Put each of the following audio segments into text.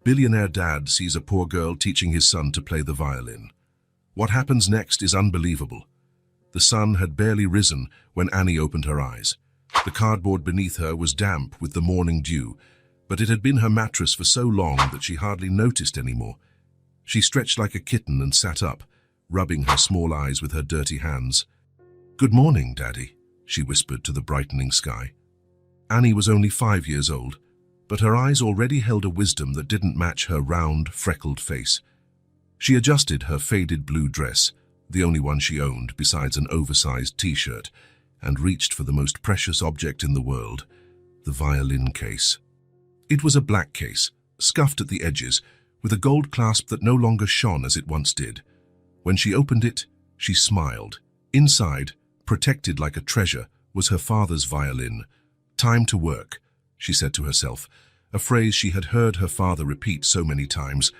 Billionaire dad sees a poor girl teaching his son to play the violin. What happens next is unbelievable. The sun had barely risen when Annie opened her eyes. The cardboard beneath her was damp with the morning dew, but it had been her mattress for so long that she hardly noticed anymore. She stretched like a kitten and sat up, rubbing her small eyes with her dirty hands. "Good morning, Daddy," she whispered to the brightening sky. Annie was only 5 years old, but her eyes already held a wisdom that didn't match her round, freckled face. She adjusted her faded blue dress, the only one she owned besides an oversized t-shirt, and reached for the most precious object in the world, the violin case. It was a black case, scuffed at the edges, with a gold clasp that no longer shone as it once did. When she opened it, she smiled. Inside, protected like a treasure, was her father's violin. "Time to work," she said to herself, a phrase she had heard her father repeat so many times.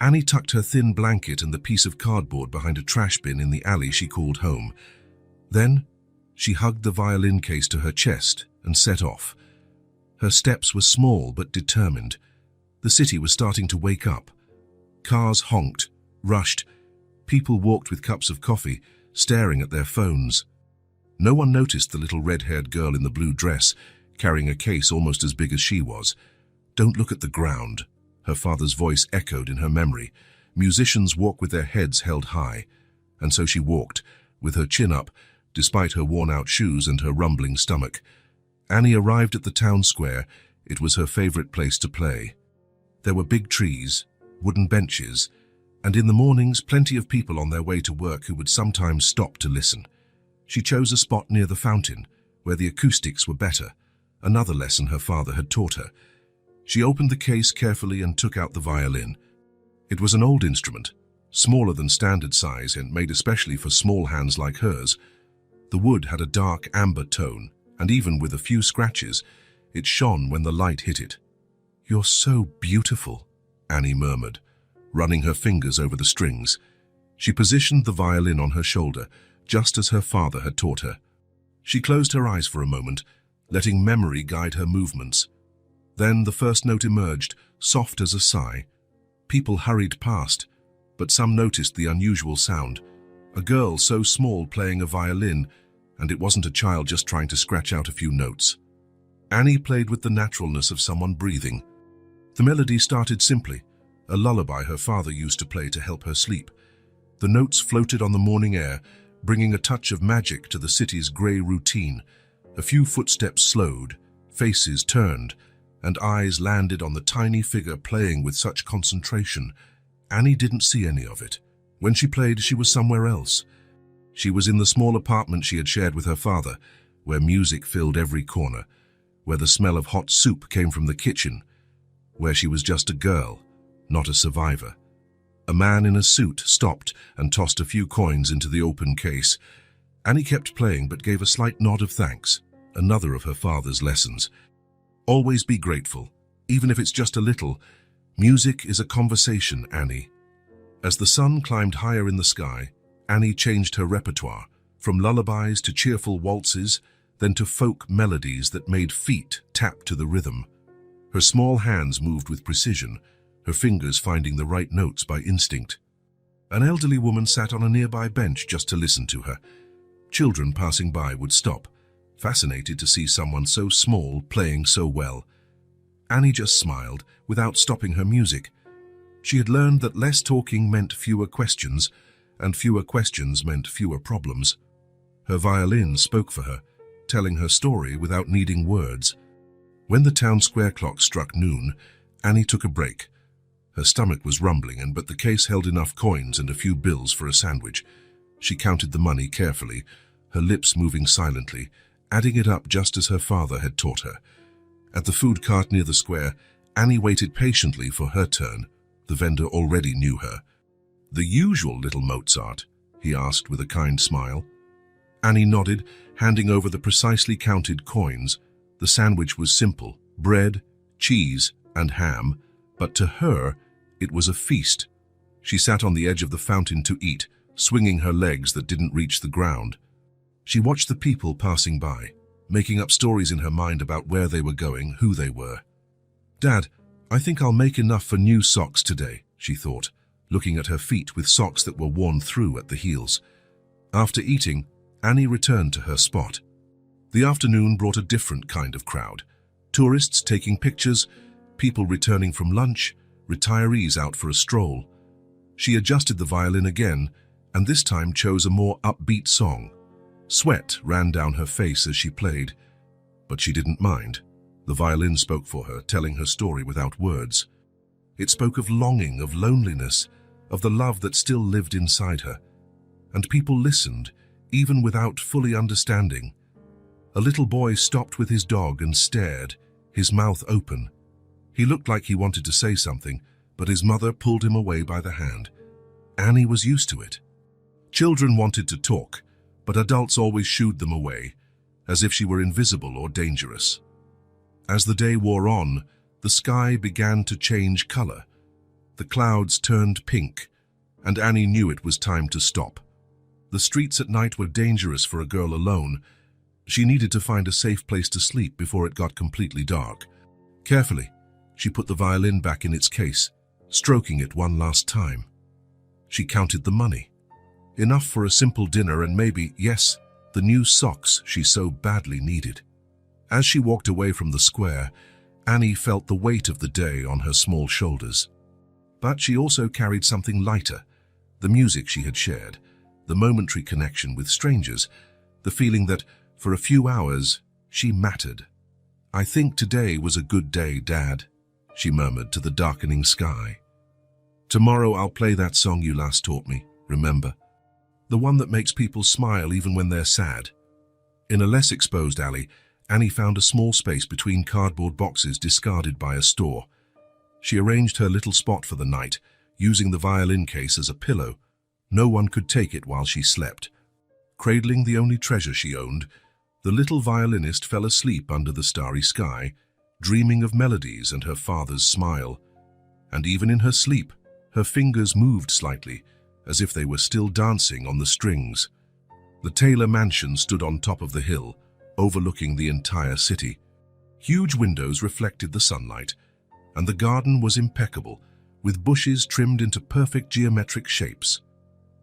Annie tucked her thin blanket and the piece of cardboard behind a trash bin in the alley she called home. Then, she hugged the violin case to her chest and set off. Her steps were small but determined. The city was starting to wake up. Cars honked, rushed. People walked with cups of coffee, staring at their phones. No one noticed the little red-haired girl in the blue dress, carrying a case almost as big as she was. "Don't look at the ground," her father's voice echoed in her memory. Musicians walk with their heads held high. And so she walked, with her chin up, despite her worn-out shoes and her rumbling stomach. Annie arrived at the town square. It was her favorite place to play. There were big trees, wooden benches, and in the mornings plenty of people on their way to work who would sometimes stop to listen. She chose a spot near the fountain, where the acoustics were better, another lesson her father had taught her. She opened the case carefully and took out the violin. It was an old instrument, smaller than standard size and made especially for small hands like hers. The wood had a dark amber tone, and even with a few scratches, it shone when the light hit it. "You're so beautiful," Annie murmured, running her fingers over the strings. She positioned the violin on her shoulder, just as her father had taught her. She closed her eyes for a moment, letting memory guide her movements. Then the first note emerged, soft as a sigh. People hurried past, but some noticed the unusual sound. A girl so small playing a violin, and it wasn't a child just trying to scratch out a few notes. Annie played with the naturalness of someone breathing. The melody started simply, a lullaby her father used to play to help her sleep. The notes floated on the morning air, bringing a touch of magic to the city's grey routine. A few footsteps slowed, faces turned, and eyes landed on the tiny figure playing with such concentration. Annie didn't see any of it. When she played, she was somewhere else. She was in the small apartment she had shared with her father, where music filled every corner, where the smell of hot soup came from the kitchen, where she was just a girl, not a survivor. A man in a suit stopped and tossed a few coins into the open case. Annie kept playing but gave a slight nod of thanks, another of her father's lessons. Always be grateful, even if it's just a little. Music is a conversation, Annie. As the sun climbed higher in the sky, Annie changed her repertoire, from lullabies to cheerful waltzes, then to folk melodies that made feet tap to the rhythm. Her small hands moved with precision, her fingers finding the right notes by instinct. An elderly woman sat on a nearby bench just to listen to her. Children passing by would stop, fascinated to see someone so small playing so well. Annie just smiled, without stopping her music. She had learned that less talking meant fewer questions, and fewer questions meant fewer problems. Her violin spoke for her, telling her story without needing words. When the town square clock struck noon, Annie took a break. Her stomach was rumbling, but the case held enough coins and a few bills for a sandwich. She counted the money carefully, her lips moving silently, adding it up just as her father had taught her. At the food cart near the square, Annie waited patiently for her turn. The vendor already knew her. "The usual little Mozart?" he asked with a kind smile. Annie nodded, handing over the precisely counted coins. The sandwich was simple, bread, cheese, and ham, but to her, it was a feast. She sat on the edge of the fountain to eat, swinging her legs that didn't reach the ground. She watched the people passing by, making up stories in her mind about where they were going, who they were. "Dad, I think I'll make enough for new socks today, she thought, looking at her feet with socks that were worn through at the heels. After eating, Annie returned to her spot. The afternoon brought a different kind of crowd. Tourists taking pictures, people returning from lunch, retirees out for a stroll. She adjusted the violin again, and this time chose a more upbeat song. Sweat ran down her face as she played, but she didn't mind. The violin spoke for her, telling her story without words. It spoke of longing, of loneliness, of the love that still lived inside her. And people listened, even without fully understanding. A little boy stopped with his dog and stared, his mouth open. He looked like he wanted to say something, but his mother pulled him away by the hand. Annie was used to it. Children wanted to talk, but adults always shooed them away, as if she were invisible or dangerous. As the day wore on, the sky began to change color. The clouds turned pink, and Annie knew it was time to stop. The streets at night were dangerous for a girl alone. She needed to find a safe place to sleep before it got completely dark. Carefully, she put the violin back in its case, stroking it one last time. She counted the money. Enough for a simple dinner and maybe, yes, the new socks she so badly needed. As she walked away from the square, Annie felt the weight of the day on her small shoulders. But she also carried something lighter, the music she had shared, the momentary connection with strangers, the feeling that, for a few hours, she mattered. "I think today was a good day, Dad," she murmured to the darkening sky. "Tomorrow I'll play that song you last taught me, remember? The one that makes people smile even when they're sad." In a less exposed alley, Annie found a small space between cardboard boxes discarded by a store. She arranged her little spot for the night, using the violin case as a pillow. No one could take it while she slept. Cradling the only treasure she owned, the little violinist fell asleep under the starry sky, dreaming of melodies and her father's smile. And even in her sleep, her fingers moved slightly, as if they were still dancing on the strings. The Taylor mansion stood on top of the hill, overlooking the entire city. Huge windows reflected the sunlight, and the garden was impeccable, with bushes trimmed into perfect geometric shapes.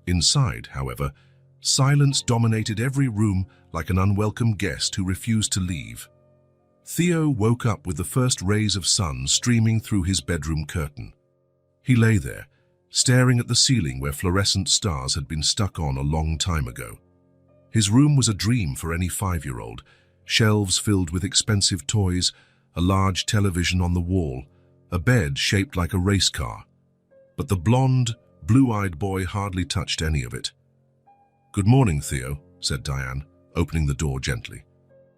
Inside, however, silence dominated every room like an unwelcome guest who refused to leave. Theo woke up with the first rays of sun streaming through his bedroom curtain. He lay there, staring at the ceiling where fluorescent stars had been stuck on a long time ago. His room was a dream for any 5-year-old, shelves filled with expensive toys, a large television on the wall, a bed shaped like a race car. But the blonde, blue-eyed boy hardly touched any of it. "Good morning, Theo," said Diane, opening the door gently.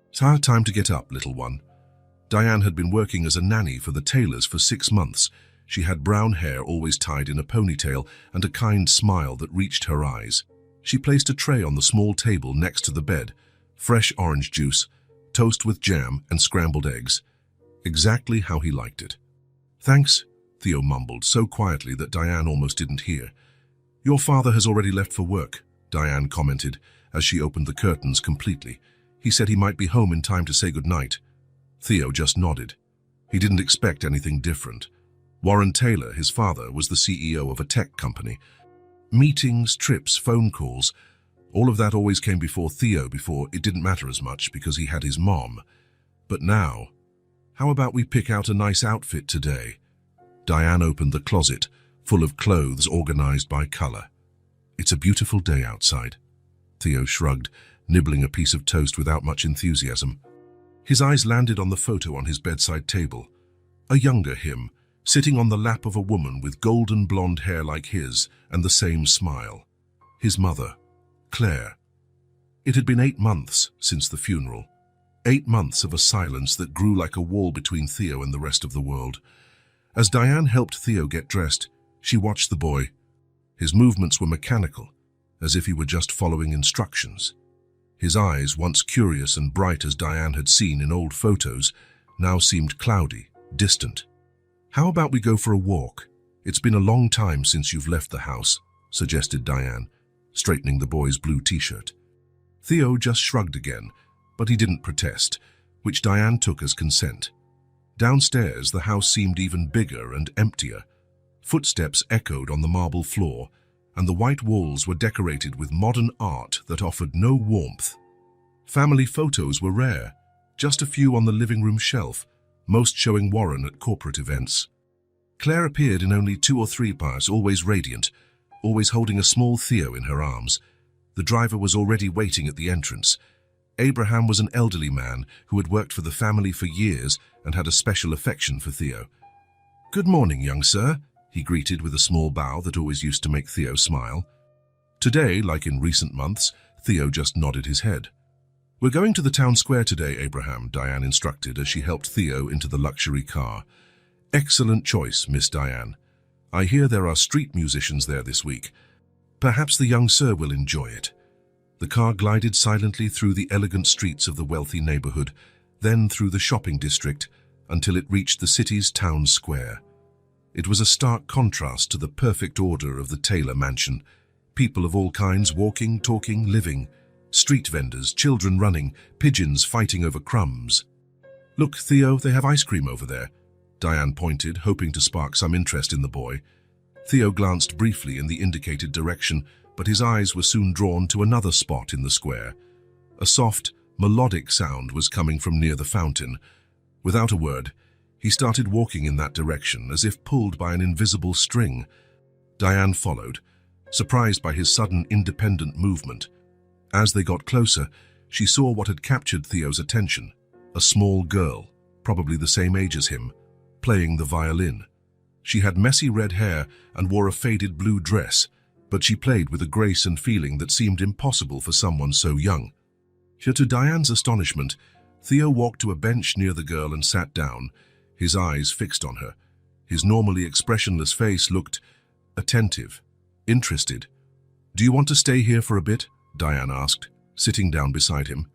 "It's our time to get up, little one." Diane had been working as a nanny for the Taylors for 6 months. She had brown hair always tied in a ponytail and a kind smile that reached her eyes. She placed a tray on the small table next to the bed, fresh orange juice, toast with jam and scrambled eggs. Exactly how he liked it. "Thanks," Theo mumbled so quietly that Diane almost didn't hear. "Your father has already left for work," Diane commented as she opened the curtains completely. "He said he might be home in time to say goodnight." Theo just nodded. He didn't expect anything different. Warren Taylor, his father, was the CEO of a tech company. Meetings, trips, phone calls, all of that always came before Theo. Before, it didn't matter as much because he had his mom. But now, how about we pick out a nice outfit today? Diane opened the closet, full of clothes organized by color. "It's a beautiful day outside." Theo shrugged, nibbling a piece of toast without much enthusiasm. His eyes landed on the photo on his bedside table. A younger him, sitting on the lap of a woman with golden blonde hair like his and the same smile. His mother, Claire. It had been 8 months since the funeral. 8 months of a silence that grew like a wall between Theo and the rest of the world. As Diane helped Theo get dressed, she watched the boy. His movements were mechanical, as if he were just following instructions. His eyes, once curious and bright as Diane had seen in old photos, now seemed cloudy, distant. "How about we go for a walk? It's been a long time since you've left the house," suggested Diane, straightening the boy's blue t-shirt. Theo just shrugged again, but he didn't protest, which Diane took as consent. Downstairs, the house seemed even bigger and emptier. Footsteps echoed on the marble floor, and the white walls were decorated with modern art that offered no warmth. Family photos were rare, just a few on the living room shelf, most showing Warren at corporate events. Claire appeared in only 2 or 3 parts, always radiant, always holding a small Theo in her arms. The driver was already waiting at the entrance. Abraham was an elderly man who had worked for the family for years and had a special affection for Theo. "Good morning, young sir," he greeted with a small bow that always used to make Theo smile. Today, like in recent months, Theo just nodded his head. "We're going to the town square today, Abraham," Diane instructed as she helped Theo into the luxury car. "Excellent choice, Miss Diane. I hear there are street musicians there this week. Perhaps the young sir will enjoy it." The car glided silently through the elegant streets of the wealthy neighborhood, then through the shopping district, until it reached the city's town square. It was a stark contrast to the perfect order of the Taylor mansion. People of all kinds walking, talking, living. Street vendors, children running, pigeons fighting over crumbs. "Look, Theo, they have ice cream over there," Diane pointed, hoping to spark some interest in the boy. Theo glanced briefly in the indicated direction, but his eyes were soon drawn to another spot in the square. A soft, melodic sound was coming from near the fountain. Without a word, he started walking in that direction, as if pulled by an invisible string. Diane followed, surprised by his sudden independent movement. As they got closer, she saw what had captured Theo's attention: a small girl, probably the same age as him, playing the violin. She had messy red hair and wore a faded blue dress, but she played with a grace and feeling that seemed impossible for someone so young. To Diane's astonishment, Theo walked to a bench near the girl and sat down, his eyes fixed on her. His normally expressionless face looked attentive, interested. "Do you want to stay here for a bit?" Diane asked, sitting down beside him.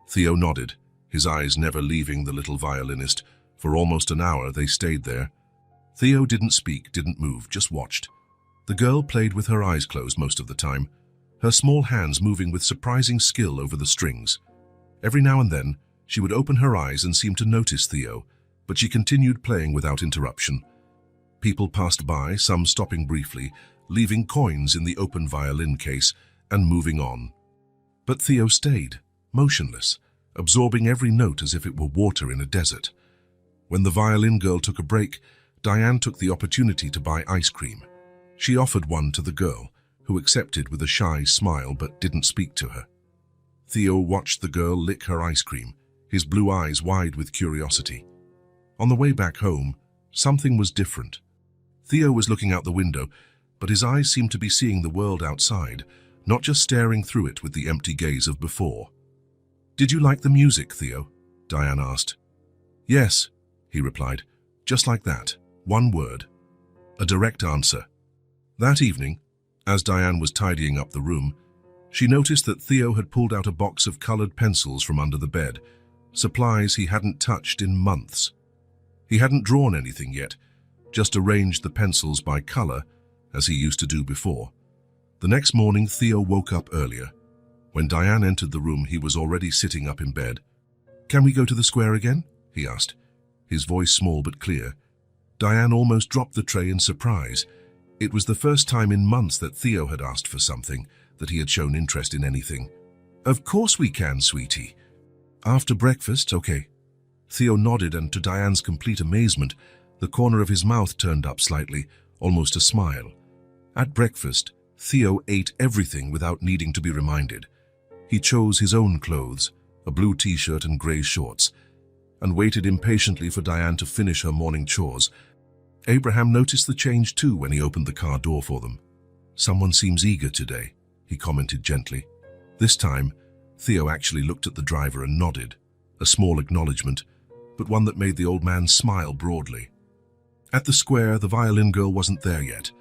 Theo nodded, his eyes never leaving the little violinist. For almost an hour they stayed there. Theo didn't speak, didn't move, just watched. The girl played with her eyes closed most of the time, her small hands moving with surprising skill over the strings. Every now and then, she would open her eyes and seem to notice Theo, but she continued playing without interruption. People passed by, some stopping briefly, leaving coins in the open violin case, and moving on. But Theo stayed, motionless, absorbing every note as if it were water in a desert. When the violin girl took a break, Diane took the opportunity to buy ice cream. She offered one to the girl, who accepted with a shy smile but didn't speak to her. Theo watched the girl lick her ice cream, his blue eyes wide with curiosity. On the way back home, something was different. Theo was looking out the window, but his eyes seemed to be seeing the world outside, not just staring through it with the empty gaze of before. "Did you like the music, Theo?" Diane asked. "Yes," he replied, just like that, one word. A direct answer. That evening, as Diane was tidying up the room, she noticed that Theo had pulled out a box of colored pencils from under the bed, supplies he hadn't touched in months. He hadn't drawn anything yet, just arranged the pencils by color, as he used to do before. The next morning, Theo woke up earlier. When Diane entered the room, he was already sitting up in bed. "Can we go to the square again?" he asked, his voice small but clear. Diane almost dropped the tray in surprise. It was the first time in months that Theo had asked for something, that he had shown interest in anything. "Of course we can, sweetie. After breakfast, okay." Theo nodded, and to Diane's complete amazement, the corner of his mouth turned up slightly, almost a smile. At breakfast, Theo ate everything without needing to be reminded. He chose his own clothes, a blue t-shirt and grey shorts, and waited impatiently for Diane to finish her morning chores. Abraham noticed the change too when he opened the car door for them. "Someone seems eager today," he commented gently. This time, Theo actually looked at the driver and nodded, a small acknowledgement, but one that made the old man smile broadly. At the square, the violin girl wasn't there yet.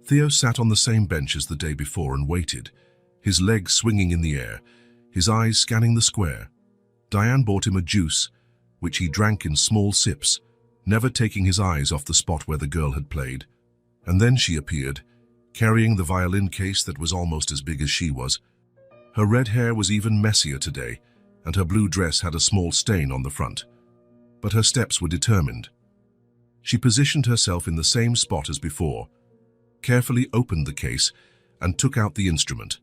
Theo sat on the same bench as the day before and waited, his legs swinging in the air, his eyes scanning the square. Diane bought him a juice, which he drank in small sips, never taking his eyes off the spot where the girl had played. And then she appeared, carrying the violin case that was almost as big as she was. Her red hair was even messier today, and her blue dress had a small stain on the front. but her steps were determined. She positioned herself in the same spot as before, carefully opened the case, and took out the instrument.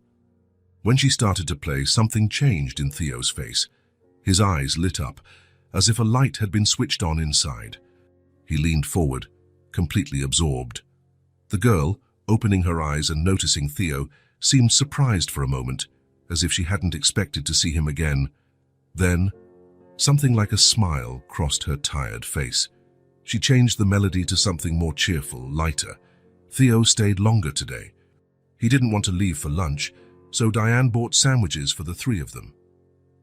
When she started to play, something changed in Theo's face. His eyes lit up, as if a light had been switched on inside. He leaned forward, completely absorbed. The girl, opening her eyes and noticing Theo, seemed surprised for a moment, as if she hadn't expected to see him again. Then, something like a smile crossed her tired face. She changed the melody to something more cheerful, lighter. Theo stayed longer today. He didn't want to leave for lunch, so Diane bought sandwiches for the three of them.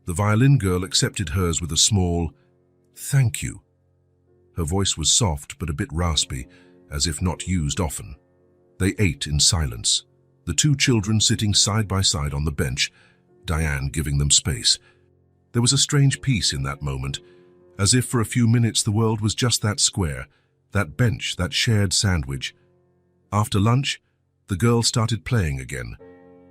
The violin girl accepted hers with a small, "Thank you." Her voice was soft but a bit raspy, as if not used often. They ate in silence, the two children sitting side by side on the bench, Diane giving them space. There was a strange peace in that moment, as if for a few minutes the world was just that square, that bench, that shared sandwich. After lunch, the girl started playing again.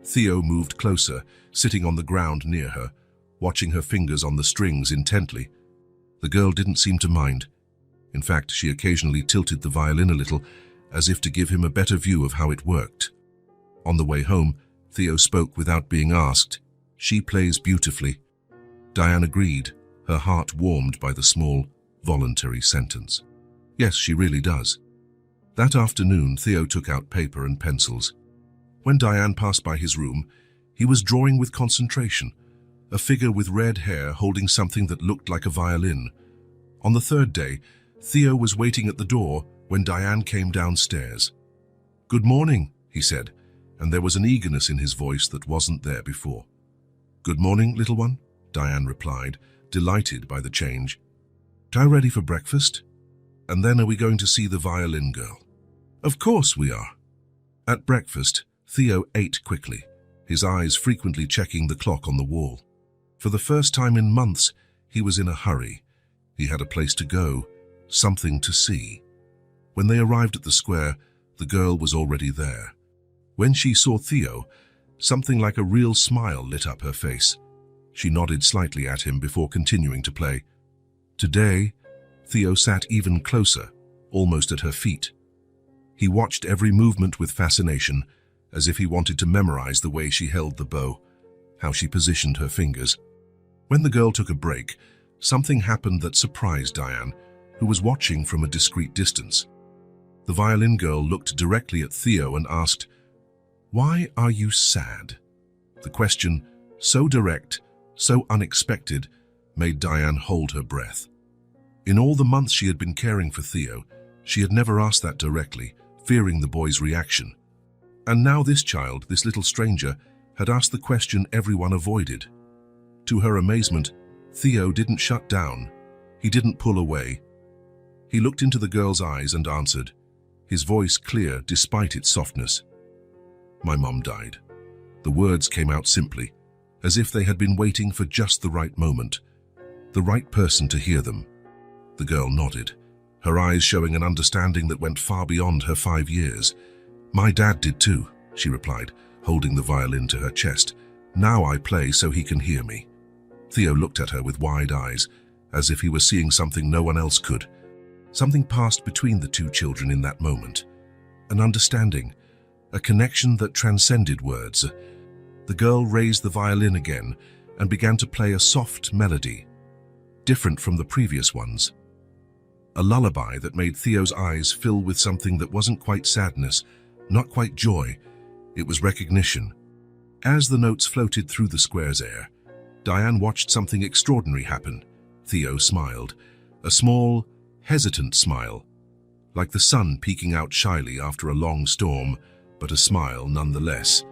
Theo moved closer, sitting on the ground near her, watching her fingers on the strings intently. The girl didn't seem to mind. In fact, she occasionally tilted the violin a little, as if to give him a better view of how it worked. On the way home, Theo spoke without being asked. "She plays beautifully." Diane agreed, her heart warmed by the small, voluntary sentence. "Yes, she really does." That afternoon, Theo took out paper and pencils. When Diane passed by his room, he was drawing with concentration, a figure with red hair holding something that looked like a violin. On the third day, Theo was waiting at the door when Diane came downstairs. "Good morning," he said, and there was an eagerness in his voice that wasn't there before. "Good morning, little one," Diane replied, delighted by the change. "Are you ready for breakfast? And then are we going to see the violin girl?" "Of course we are." At breakfast, Theo ate quickly, his eyes frequently checking the clock on the wall. For the first time in months, he was in a hurry. He had a place to go, something to see. When they arrived at the square, the girl was already there. When she saw Theo, something like a real smile lit up her face. She nodded slightly at him before continuing to play. Today, Theo sat even closer, almost at her feet. He watched every movement with fascination, as if he wanted to memorize the way she held the bow, how she positioned her fingers. When the girl took a break, something happened that surprised Diane, who was watching from a discreet distance. The violin girl looked directly at Theo and asked, "Why are you sad?" The question, so direct, so unexpected, made Diane hold her breath. In all the months she had been caring for Theo, she had never asked that directly, fearing the boy's reaction. And now this child, this little stranger, had asked the question everyone avoided. To her amazement, Theo didn't shut down. He didn't pull away. He looked into the girl's eyes and answered, his voice clear despite its softness. "My mom died." The words came out simply, as if they had been waiting for just the right moment, the right person to hear them. The girl nodded, her eyes showing an understanding that went far beyond her 5 years. "My dad did too," she replied, holding the violin to her chest. "Now I play so he can hear me." Theo looked at her with wide eyes, as if he were seeing something no one else could. Something passed between the two children in that moment. An understanding, a connection that transcended words. The girl raised the violin again and began to play a soft melody, different from the previous ones. A lullaby that made Theo's eyes fill with something that wasn't quite sadness, not quite joy. It was recognition. As the notes floated through the square's air, Diane watched something extraordinary happen. Theo smiled, a small, hesitant smile, like the sun peeking out shyly after a long storm, but a smile nonetheless.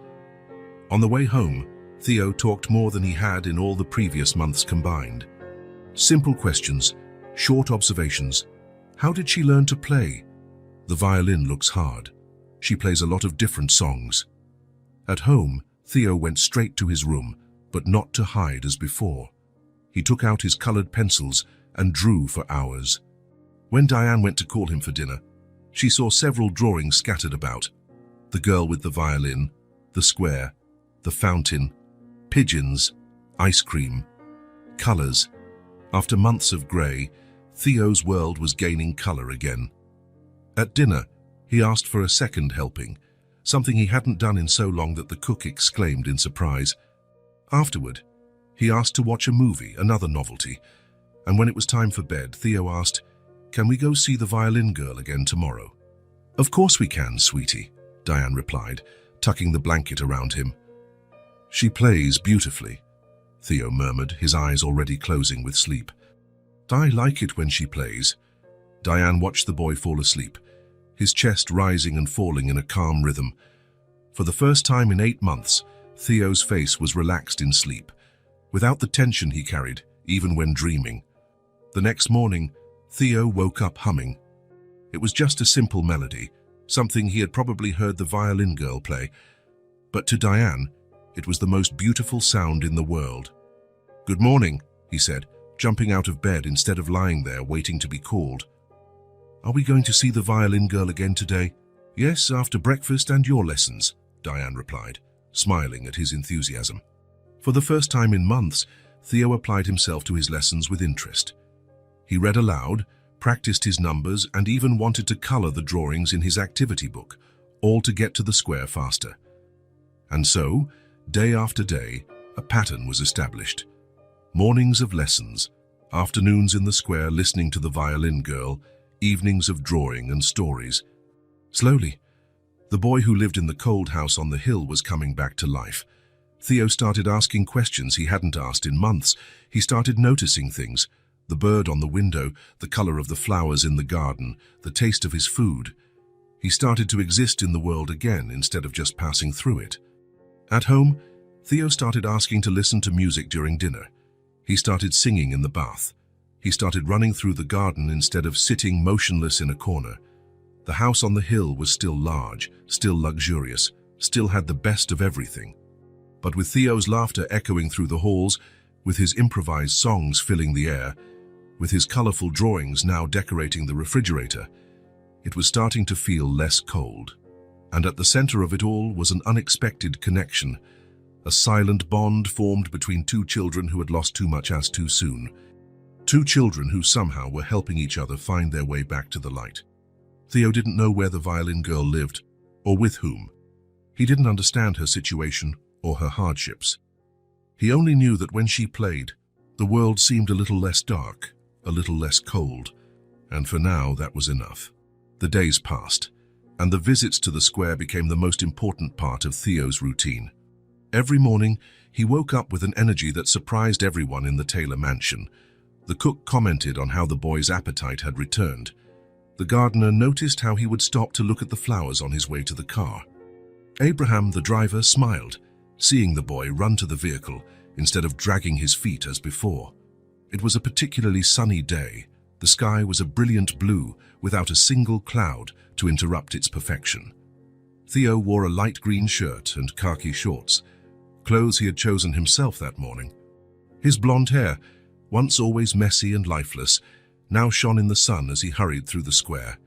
On the way home, Theo talked more than he had in all the previous months combined. Simple questions, short observations. How did she learn to play? The violin looks hard. She plays a lot of different songs. At home, Theo went straight to his room, but not to hide as before. He took out his colored pencils and drew for hours. When Diane went to call him for dinner, she saw several drawings scattered about. The girl with the violin, the square, the fountain, pigeons, ice cream, colors. After months of gray, Theo's world was gaining color again. At dinner, he asked for a second helping, something he hadn't done in so long that the cook exclaimed in surprise. Afterward, he asked to watch a movie, another novelty, and when it was time for bed, Theo asked, "Can we go see the violin girl again tomorrow?" "Of course we can, sweetie," Diane replied, tucking the blanket around him. "She plays beautifully," Theo murmured, his eyes already closing with sleep. "I like it when she plays." Diane watched the boy fall asleep, his chest rising and falling in a calm rhythm. For the first time in 8 months, Theo's face was relaxed in sleep, without the tension he carried, even when dreaming. The next morning, Theo woke up humming. It was just a simple melody, something he had probably heard the violin girl play, but to Diane, it was the most beautiful sound in the world. "Good morning," he said, jumping out of bed instead of lying there waiting to be called. "Are we going to see the violin girl again today?" "Yes, after breakfast and your lessons," Diane replied, smiling at his enthusiasm. For the first time in months, Theo applied himself to his lessons with interest. He read aloud, practiced his numbers, and even wanted to color the drawings in his activity book, all to get to the square faster. And so, day after day, a pattern was established. Mornings of lessons, afternoons in the square listening to the violin girl, evenings of drawing and stories. Slowly, the boy who lived in the cold house on the hill was coming back to life. Theo started asking questions he hadn't asked in months. He started noticing things: the bird on the window, the color of the flowers in the garden, the taste of his food. He started to exist in the world again instead of just passing through it. At home, Theo started asking to listen to music during dinner. He started singing in the bath. He started running through the garden instead of sitting motionless in a corner. The house on the hill was still large, still luxurious, still had the best of everything. But with Theo's laughter echoing through the halls, with his improvised songs filling the air, with his colorful drawings now decorating the refrigerator, it was starting to feel less cold. And at the center of it all was an unexpected connection, a silent bond formed between two children who had lost too much as too soon. Two children who somehow were helping each other find their way back to the light. Theo didn't know where the violin girl lived, or with whom. He didn't understand her situation or her hardships. He only knew that when she played, the world seemed a little less dark, a little less cold, and for now that was enough. The days passed, and the visits to the square became the most important part of Theo's routine. Every morning, he woke up with an energy that surprised everyone in the Taylor mansion. The cook commented on how the boy's appetite had returned. The gardener noticed how he would stop to look at the flowers on his way to the car. Abraham, the driver, smiled, seeing the boy run to the vehicle instead of dragging his feet as before. It was a particularly sunny day. The sky was a brilliant blue without a single cloud to interrupt its perfection. Theo wore a light green shirt and khaki shorts, clothes he had chosen himself that morning. His blonde hair, once always messy and lifeless, now shone in the sun as he hurried through the square.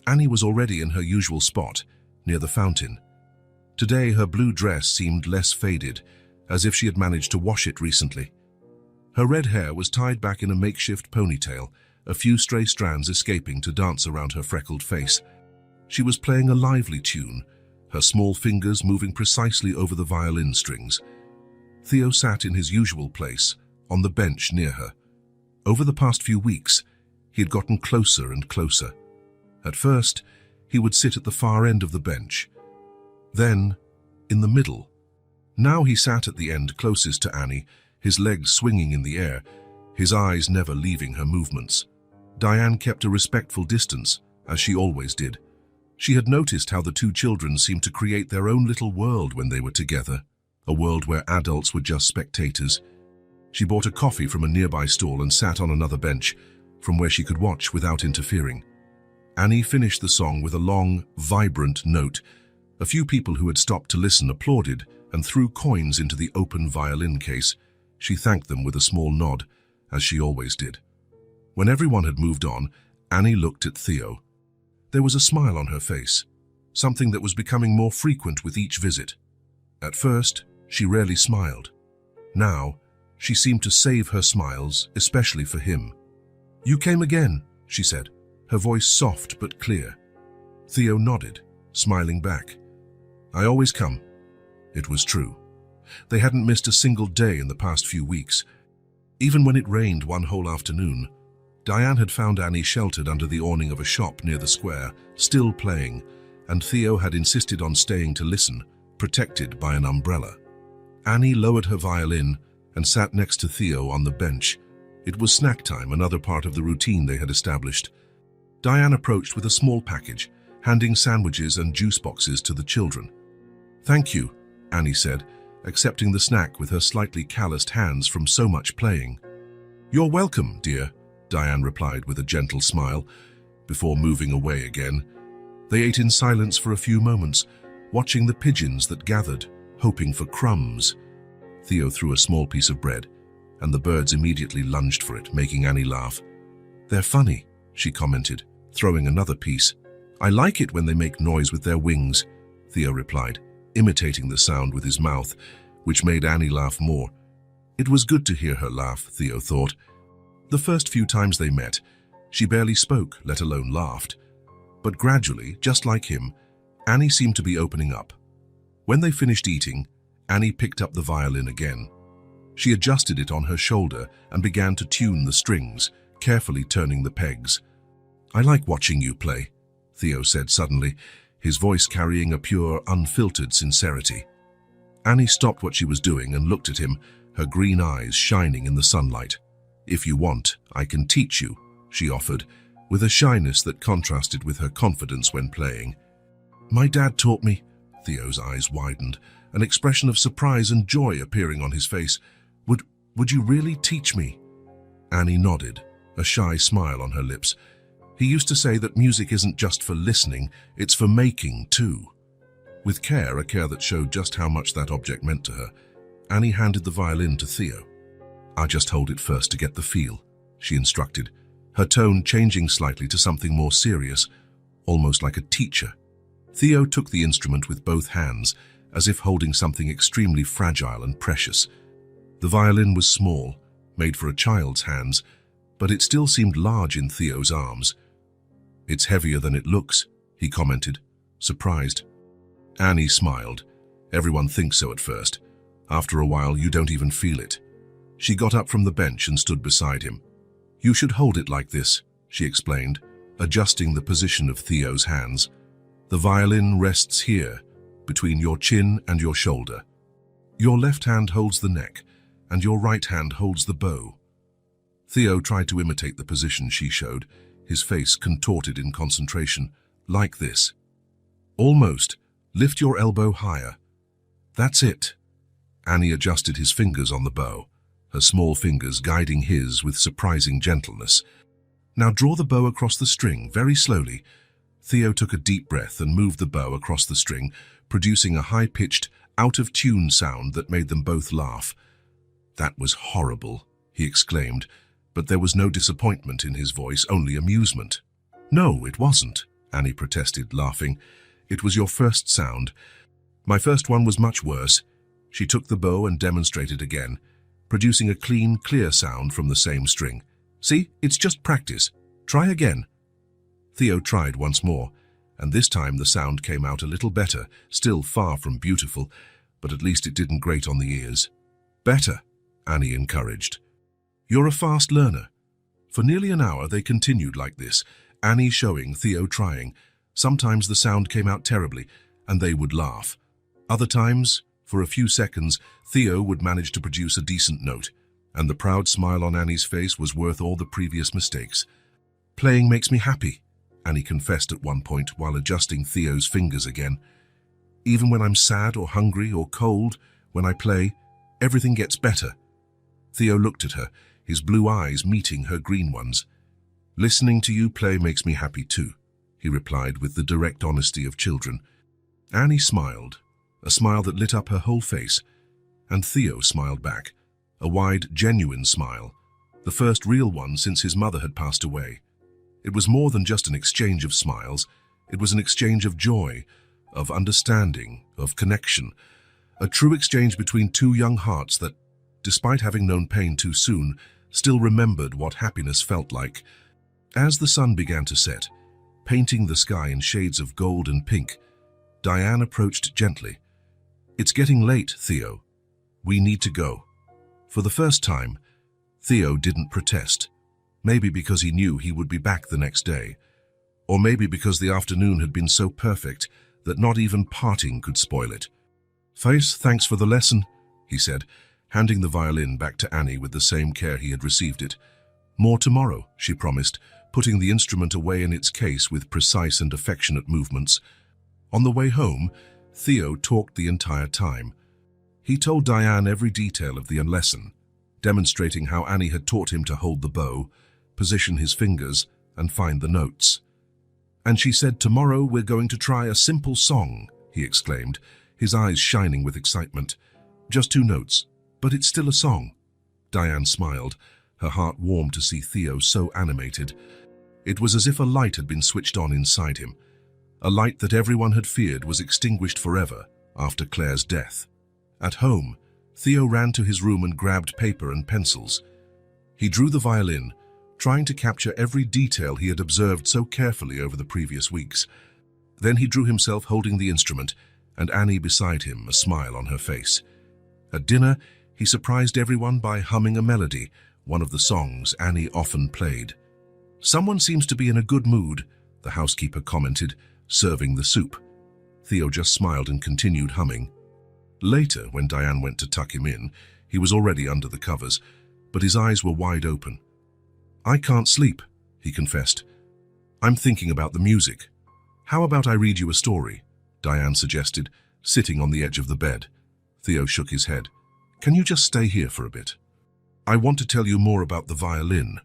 Annie was already in her usual spot, near the fountain. Today her blue dress seemed less faded, as if she had managed to wash it recently. Her red hair was tied back in a makeshift ponytail, a few stray strands escaping to dance around her freckled face. She was playing a lively tune, her small fingers moving precisely over the violin strings. Theo sat in his usual place, on the bench near her. Over the past few weeks, he had gotten closer and closer. At first, he would sit at the far end of the bench, then in the middle. Now he sat at the end closest to Annie, his legs swinging in the air, his eyes never leaving her movements. Diane kept a respectful distance, as she always did. She had noticed how the two children seemed to create their own little world when they were together, a world where adults were just spectators. She bought a coffee from a nearby stall and sat on another bench, from where she could watch without interfering. Annie finished the song with a long, vibrant note. A few people who had stopped to listen applauded and threw coins into the open violin case. She thanked them with a small nod, as she always did. When everyone had moved on, Annie looked at Theo. There was a smile on her face, something that was becoming more frequent with each visit. At first, she rarely smiled. Now, she seemed to save her smiles, especially for him. "You came again," she said, her voice soft but clear. Theo nodded, smiling back. "I always come." It was true. They hadn't missed a single day in the past few weeks. Even when it rained one whole afternoon, Diane had found Annie sheltered under the awning of a shop near the square, still playing, and Theo had insisted on staying to listen, protected by an umbrella. Annie lowered her violin and sat next to Theo on the bench. It was snack time, another part of the routine they had established. Diane approached with a small package, handing sandwiches and juice boxes to the children. "Thank you," Annie said, accepting the snack with her slightly calloused hands from so much playing. "You're welcome, dear," Diane replied with a gentle smile, before moving away again. They ate in silence for a few moments, watching the pigeons that gathered, hoping for crumbs. Theo threw a small piece of bread, and the birds immediately lunged for it, making Annie laugh. "They're funny," she commented, throwing another piece. "I like it when they make noise with their wings," Theo replied, imitating the sound with his mouth, which made Annie laugh more. It was good to hear her laugh, Theo thought. The first few times they met, she barely spoke, let alone laughed. But gradually, just like him, Annie seemed to be opening up. When they finished eating, Annie picked up the violin again. She adjusted it on her shoulder and began to tune the strings, carefully turning the pegs. "I like watching you play," Theo said suddenly, his voice carrying a pure, unfiltered sincerity. Annie stopped what she was doing and looked at him, her green eyes shining in the sunlight. "If you want, I can teach you," she offered, with a shyness that contrasted with her confidence when playing. "My dad taught me." Theo's eyes widened, an expression of surprise and joy appearing on his face. Would you really teach me?" Annie nodded, a shy smile on her lips. "He used to say that music isn't just for listening, it's for making too." With care, a care that showed just how much that object meant to her, Annie handed the violin to Theo. "I'll just hold it first to get the feel," she instructed, her tone changing slightly to something more serious, almost like a teacher. Theo took the instrument with both hands, as if holding something extremely fragile and precious. The violin was small, made for a child's hands, but it still seemed large in Theo's arms. "It's heavier than it looks," he commented, surprised. Annie smiled. "Everyone thinks so at first. After a while, you don't even feel it." She got up from the bench and stood beside him. "You should hold it like this," she explained, adjusting the position of Theo's hands. "The violin rests here, between your chin and your shoulder. Your left hand holds the neck, and your right hand holds the bow." Theo tried to imitate the position she showed, his face contorted in concentration. "Like this." "Almost. Lift your elbow higher." "That's it." Annie adjusted his fingers on the bow, her small fingers guiding his with surprising gentleness. "Now draw the bow across the string, very slowly." Theo took a deep breath and moved the bow across the string, producing a high-pitched, out-of-tune sound that made them both laugh. "That was horrible," he exclaimed, but there was no disappointment in his voice, only amusement. "No, it wasn't," Annie protested, laughing. "It was your first sound. My first one was much worse." She took the bow and demonstrated again, producing a clean, clear sound from the same string. "See, it's just practice. Try again." Theo tried once more, and this time the sound came out a little better, still far from beautiful, but at least it didn't grate on the ears. "Better," Annie encouraged. "You're a fast learner." For nearly an hour they continued like this, Annie showing, Theo trying. Sometimes the sound came out terribly, and they would laugh. Other times, for a few seconds, Theo would manage to produce a decent note, and the proud smile on Annie's face was worth all the previous mistakes. "Playing makes me happy," Annie confessed at one point while adjusting Theo's fingers again. "Even when I'm sad or hungry or cold, when I play, everything gets better." Theo looked at her, his blue eyes meeting her green ones. "Listening to you play makes me happy too," he replied with the direct honesty of children. Annie smiled, a smile that lit up her whole face, and Theo smiled back, a wide, genuine smile, the first real one since his mother had passed away. It was more than just an exchange of smiles, it was an exchange of joy, of understanding, of connection, a true exchange between two young hearts that, despite having known pain too soon, still remembered what happiness felt like. As the sun began to set, painting the sky in shades of gold and pink, Diane approached gently. "It's getting late, Theo. We need to go." For the first time, Theo didn't protest. Maybe because he knew he would be back the next day, or maybe because the afternoon had been so perfect that not even parting could spoil it. Thanks for the lesson," he said, handing the violin back to Annie with the same care he had received it. "More tomorrow," she promised, putting the instrument away in its case with precise and affectionate movements. On the way home, Theo talked the entire time. He told Diane every detail of the lesson, demonstrating how Annie had taught him to hold the bow, position his fingers, and find the notes. "And she said, 'Tomorrow we're going to try a simple song,'" he exclaimed, his eyes shining with excitement. "Just 2 notes, but it's still a song." Diane smiled, her heart warmed to see Theo so animated. It was as if a light had been switched on inside him, a light that everyone had feared was extinguished forever after Claire's death. At home, Theo ran to his room and grabbed paper and pencils. He drew the violin, trying to capture every detail he had observed so carefully over the previous weeks. Then he drew himself holding the instrument, and Annie beside him, a smile on her face. At dinner, he surprised everyone by humming a melody, one of the songs Annie often played. "Someone seems to be in a good mood," the housekeeper commented, serving the soup. Theo just smiled and continued humming. Later, when Diane went to tuck him in, he was already under the covers, but his eyes were wide open. "I can't sleep," he confessed. "I'm thinking about the music." "How about I read you a story?" Diane suggested, sitting on the edge of the bed. Theo shook his head. "Can you just stay here for a bit? I want to tell you more about the violin."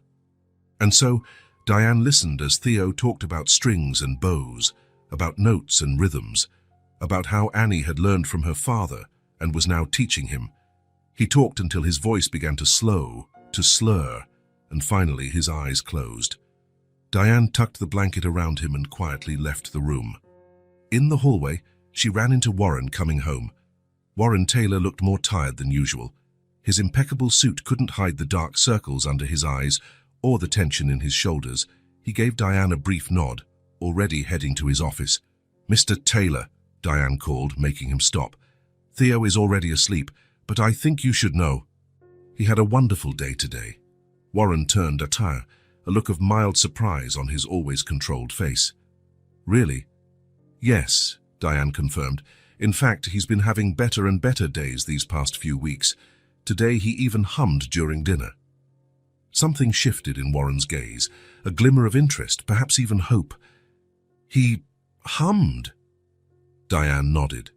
And so, Diane listened as Theo talked about strings and bows, about notes and rhythms, about how Annie had learned from her father and was now teaching him. He talked until his voice began to slow, to slur, and finally his eyes closed. Diane tucked the blanket around him and quietly left the room. In the hallway, she ran into Warren coming home. Warren Taylor looked more tired than usual. His impeccable suit couldn't hide the dark circles under his eyes or the tension in his shoulders. He gave Diane a brief nod, already heading to his office. "Mr. Taylor," Diane called, making him stop. "Theo is already asleep, but I think you should know. He had a wonderful day today." Warren turned a look of mild surprise on his always controlled face. "Really?" "Yes," Diane confirmed. "In fact, he's been having better and better days these past few weeks. Today he even hummed during dinner." Something shifted in Warren's gaze, a glimmer of interest, perhaps even hope. "He hummed?" Diane nodded.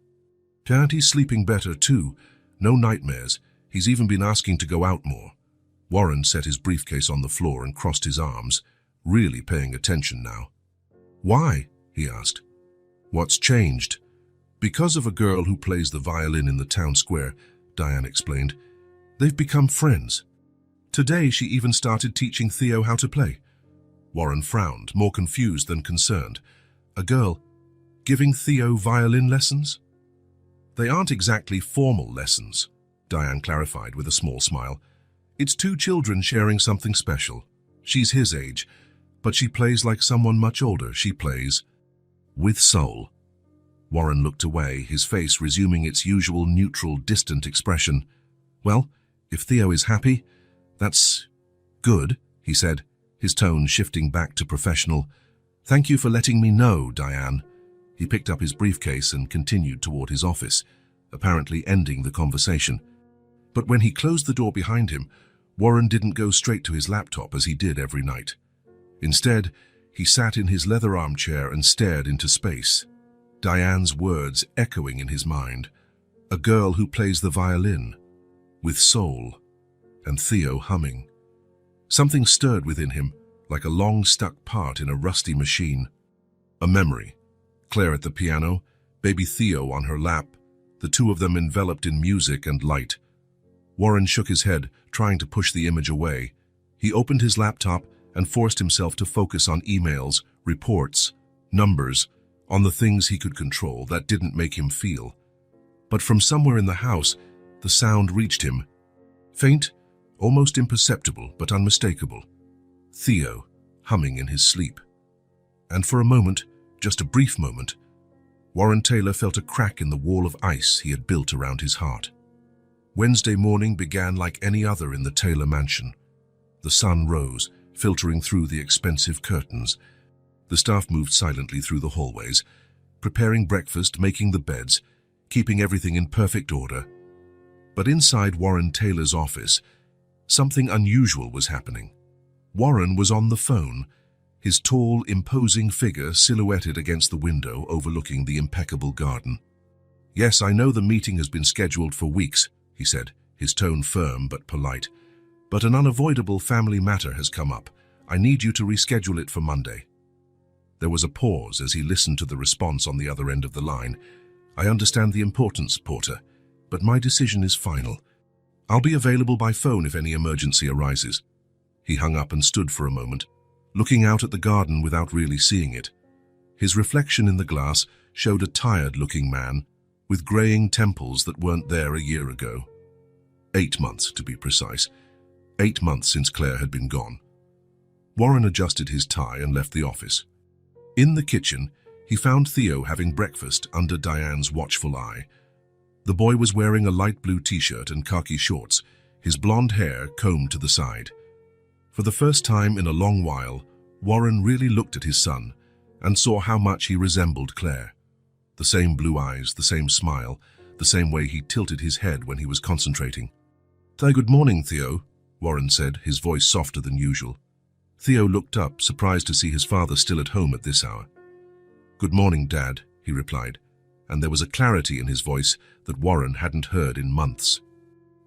"And he's sleeping better too. No nightmares. He's even been asking to go out more." Warren set his briefcase on the floor and crossed his arms, really paying attention now. "Why?" he asked. "What's changed?" "Because of a girl who plays the violin in the town square," Diane explained. "They've become friends. Today she even started teaching Theo how to play." Warren frowned, more confused than concerned. "A girl giving Theo violin lessons?" "They aren't exactly formal lessons," Diane clarified with a small smile. "It's 2 children sharing something special. She's his age, but she plays like someone much older. She plays with soul." Warren looked away, his face resuming its usual neutral, distant expression. "Well, if Theo is happy, that's good," he said, his tone shifting back to professional. "Thank you for letting me know, Diane." He picked up his briefcase and continued toward his office, apparently ending the conversation. But when he closed the door behind him, Warren didn't go straight to his laptop as he did every night. Instead, he sat in his leather armchair and stared into space, Diane's words echoing in his mind. A girl who plays the violin, with soul, and Theo humming. Something stirred within him, like a long-stuck part in a rusty machine. A memory. Claire at the piano, baby Theo on her lap, the 2 of them enveloped in music and light. Warren shook his head, trying to push the image away. He opened his laptop and forced himself to focus on emails, reports, numbers, on the things he could control that didn't make him feel. But from somewhere in the house, the sound reached him. Faint, almost imperceptible but unmistakable. Theo, humming in his sleep. And for a moment, just a brief moment, Warren Taylor felt a crack in the wall of ice he had built around his heart. Wednesday morning began like any other in the Taylor mansion. The sun rose, filtering through the expensive curtains. The staff moved silently through the hallways, preparing breakfast, making the beds, keeping everything in perfect order. But inside Warren Taylor's office, something unusual was happening. Warren was on the phone, his tall, imposing figure silhouetted against the window overlooking the impeccable garden. "Yes, I know the meeting has been scheduled for weeks," he said, his tone firm but polite. "But an unavoidable family matter has come up. I need you to reschedule it for Monday." There was a pause as he listened to the response on the other end of the line. "I understand the importance, Porter, but my decision is final. I'll be available by phone if any emergency arises." He hung up and stood for a moment, looking out at the garden without really seeing it. His reflection in the glass showed a tired-looking man with graying temples that weren't there a year ago. 8 months, to be precise. 8 months since Claire had been gone. Warren adjusted his tie and left the office. In the kitchen, he found Theo having breakfast under Diane's watchful eye. The boy was wearing a light blue t-shirt and khaki shorts, his blonde hair combed to the side. For the first time in a long while, Warren really looked at his son and saw how much he resembled Claire. The same blue eyes, the same smile, the same way he tilted his head when he was concentrating. "Good morning, Theo," Warren said, his voice softer than usual. Theo looked up, surprised to see his father still at home at this hour. "Good morning, Dad," he replied, and there was a clarity in his voice that Warren hadn't heard in months.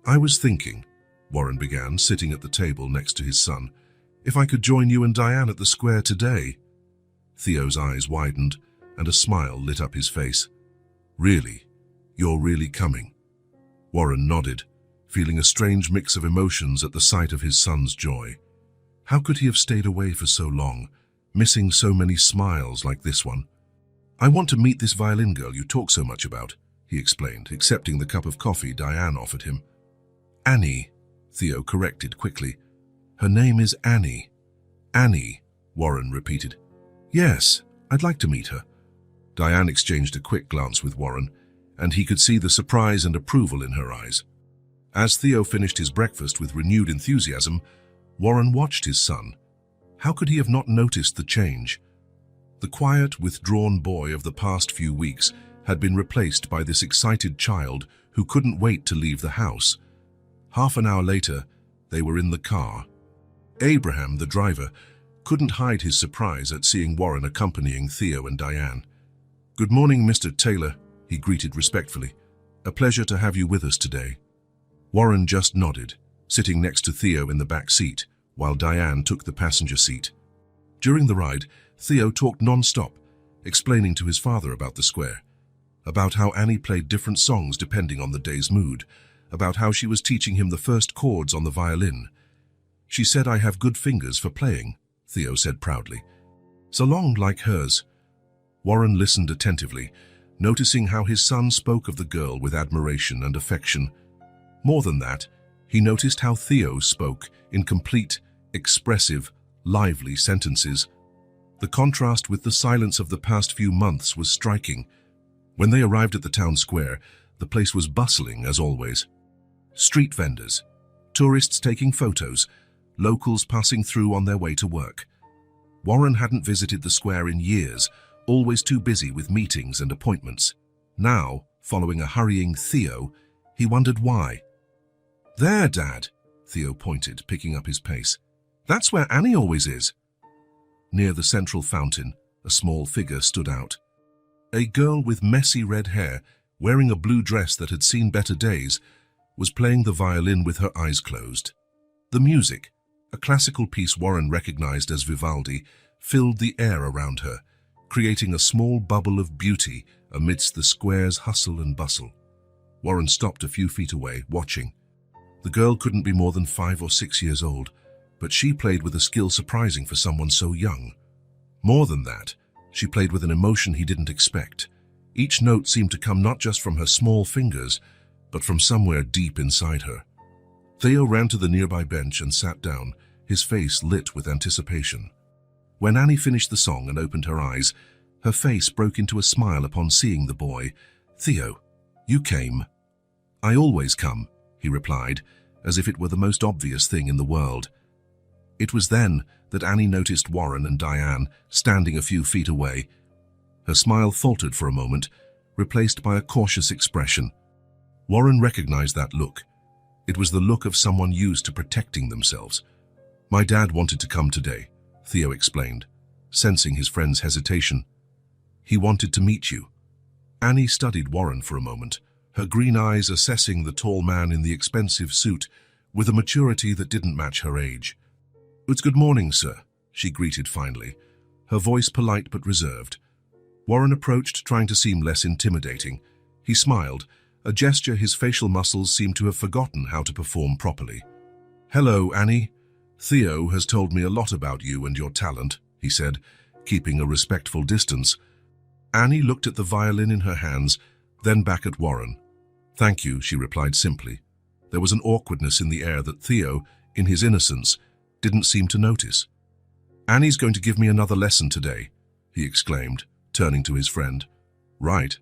"I was thinking," Warren began, sitting at the table next to his son, "if I could join you and Diane at the square today." Theo's eyes widened, and a smile lit up his face. "Really? You're really coming?" Warren nodded, feeling a strange mix of emotions at the sight of his son's joy. How could he have stayed away for so long, missing so many smiles like this one? "I want to meet this violin girl you talk so much about," he explained, accepting the cup of coffee Diane offered him. "Annie," Theo corrected quickly. "Her name is Annie." "Annie," Warren repeated. "Yes, I'd like to meet her." Diane exchanged a quick glance with Warren, and he could see the surprise and approval in her eyes. As Theo finished his breakfast with renewed enthusiasm, Warren watched his son. How could he have not noticed the change? The quiet, withdrawn boy of the past few weeks had been replaced by this excited child who couldn't wait to leave the house. Half an hour later, they were in the car. Abraham, the driver, couldn't hide his surprise at seeing Warren accompanying Theo and Diane. "Good morning, Mr. Taylor," he greeted respectfully. "A pleasure to have you with us today." Warren just nodded, sitting next to Theo in the back seat, while Diane took the passenger seat. During the ride, Theo talked non-stop, explaining to his father about the square, about how Annie played different songs depending on the day's mood, about how she was teaching him the first chords on the violin. "She said I have good fingers for playing," Theo said proudly. "So long like hers." Warren listened attentively, noticing how his son spoke of the girl with admiration and affection. More than that, he noticed how Theo spoke in complete, expressive, lively sentences. The contrast with the silence of the past few months was striking. When they arrived at the town square, the place was bustling as always. Street vendors, tourists taking photos, locals passing through on their way to work. Warren hadn't visited the square in years, always too busy with meetings and appointments. Now, following a hurrying Theo, he wondered why. "There, Dad," Theo pointed, picking up his pace. "That's where Annie always is." Near the central fountain, a small figure stood out. A girl with messy red hair, wearing a blue dress that had seen better days, was playing the violin with her eyes closed. The music, a classical piece Warren recognized as Vivaldi, filled the air around her, creating a small bubble of beauty amidst the square's hustle and bustle. Warren stopped a few feet away, watching. The girl couldn't be more than 5 or 6 years old, but she played with a skill surprising for someone so young. More than that, she played with an emotion he didn't expect. Each note seemed to come not just from her small fingers, but from somewhere deep inside her. Theo ran to the nearby bench and sat down, his face lit with anticipation. When Annie finished the song and opened her eyes, her face broke into a smile upon seeing the boy. "Theo, you came." "I always come," he replied, as if it were the most obvious thing in the world. It was then that Annie noticed Warren and Diane standing a few feet away. Her smile faltered for a moment, replaced by a cautious expression. Warren recognized that look. It was the look of someone used to protecting themselves. "My dad wanted to come today," Theo explained, sensing his friend's hesitation. "He wanted to meet you." Annie studied Warren for a moment, her green eyes assessing the tall man in the expensive suit with a maturity that didn't match her age. "It's good morning, sir," she greeted finally, her voice polite but reserved. Warren approached, trying to seem less intimidating. He smiled, a gesture his facial muscles seemed to have forgotten how to perform properly. "Hello, Annie. Theo has told me a lot about you and your talent," he said, keeping a respectful distance. Annie looked at the violin in her hands, then back at Warren. "Thank you," she replied simply. There was an awkwardness in the air that Theo, in his innocence, didn't seem to notice. "Annie's going to give me another lesson today," he exclaimed, turning to his friend. "Right."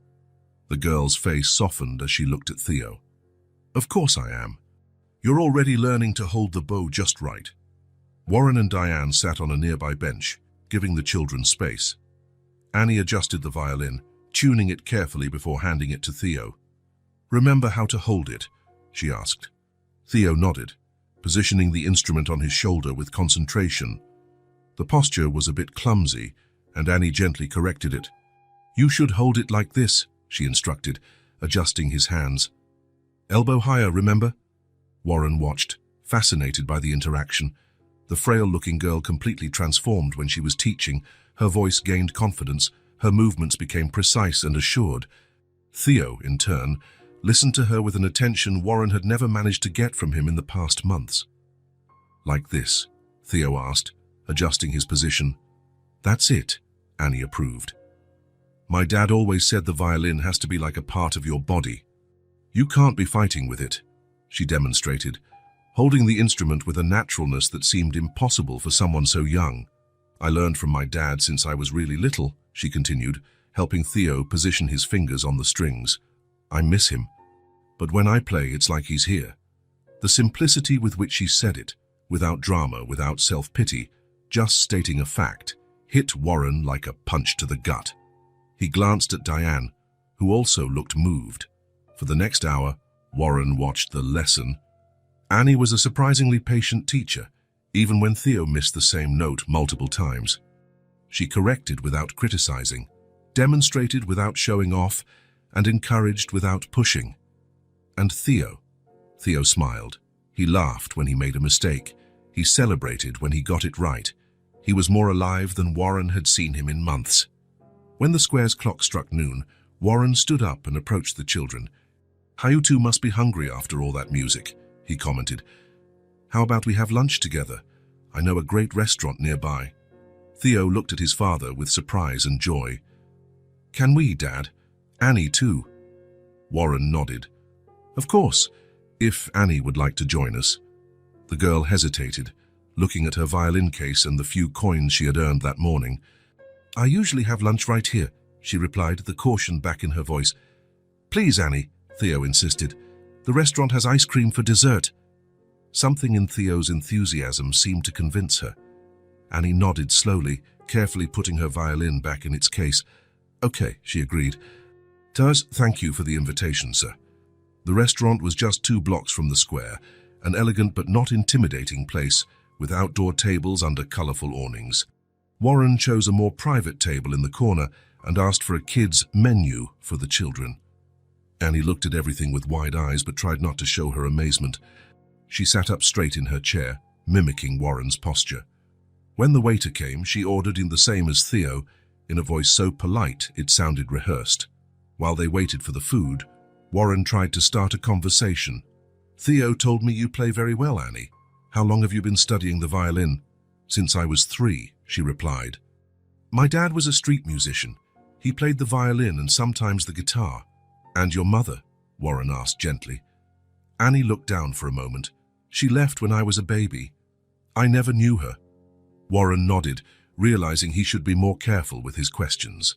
The girl's face softened as she looked at Theo. "Of course I am. You're already learning to hold the bow just right." Warren and Diane sat on a nearby bench, giving the children space. Annie adjusted the violin, tuning it carefully before handing it to Theo. "Remember how to hold it?" she asked. Theo nodded, positioning the instrument on his shoulder with concentration. The posture was a bit clumsy, and Annie gently corrected it. "You should hold it like this," she instructed, adjusting his hands. "Elbow higher, remember?" Warren watched, fascinated by the interaction. The frail-looking girl completely transformed when she was teaching. Her voice gained confidence, her movements became precise and assured. Theo, in turn, listened to her with an attention Warren had never managed to get from him in the past months. "Like this?" Theo asked, adjusting his position. "That's it," Annie approved. "My dad always said the violin has to be like a part of your body. You can't be fighting with it," she demonstrated, holding the instrument with a naturalness that seemed impossible for someone so young. "I learned from my dad since I was really little," she continued, helping Theo position his fingers on the strings. "I miss him. But when I play, it's like he's here." The simplicity with which she said it, without drama, without self-pity, just stating a fact, hit Warren like a punch to the gut. He glanced at Diane, who also looked moved. For the next hour, Warren watched the lesson. Annie was a surprisingly patient teacher, even when Theo missed the same note multiple times. She corrected without criticizing, demonstrated without showing off, and encouraged without pushing. And Theo smiled. He laughed when he made a mistake. He celebrated when he got it right. He was more alive than Warren had seen him in months. When the square's clock struck noon, Warren stood up and approached the children. "How you two must be hungry after all that music," he commented. "How about we have lunch together? I know a great restaurant nearby." Theo looked at his father with surprise and joy. "Can we, Dad? Annie too?" Warren nodded. "Of course, if Annie would like to join us." The girl hesitated, looking at her violin case and the few coins she had earned that morning. "I usually have lunch right here," she replied, the caution back in her voice. "Please, Annie," Theo insisted. "The restaurant has ice cream for dessert." Something in Theo's enthusiasm seemed to convince her. Annie nodded slowly, carefully putting her violin back in its case. "Okay," she agreed. "Taz, thank you for the invitation, sir." The restaurant was just 2 blocks from the square, an elegant but not intimidating place, with outdoor tables under colorful awnings. Warren chose a more private table in the corner and asked for a kid's menu for the children. Annie looked at everything with wide eyes but tried not to show her amazement. She sat up straight in her chair, mimicking Warren's posture. When the waiter came, she ordered in the same as Theo, in a voice so polite it sounded rehearsed. While they waited for the food, Warren tried to start a conversation. "Theo told me you play very well, Annie. How long have you been studying the violin?" "Since I was 3, she replied. "My dad was a street musician. He played the violin and sometimes the guitar." "And your mother?" Warren asked gently. Annie looked down for a moment. She left when I was a baby. I never knew her. Warren nodded, realizing he should be more careful with his questions.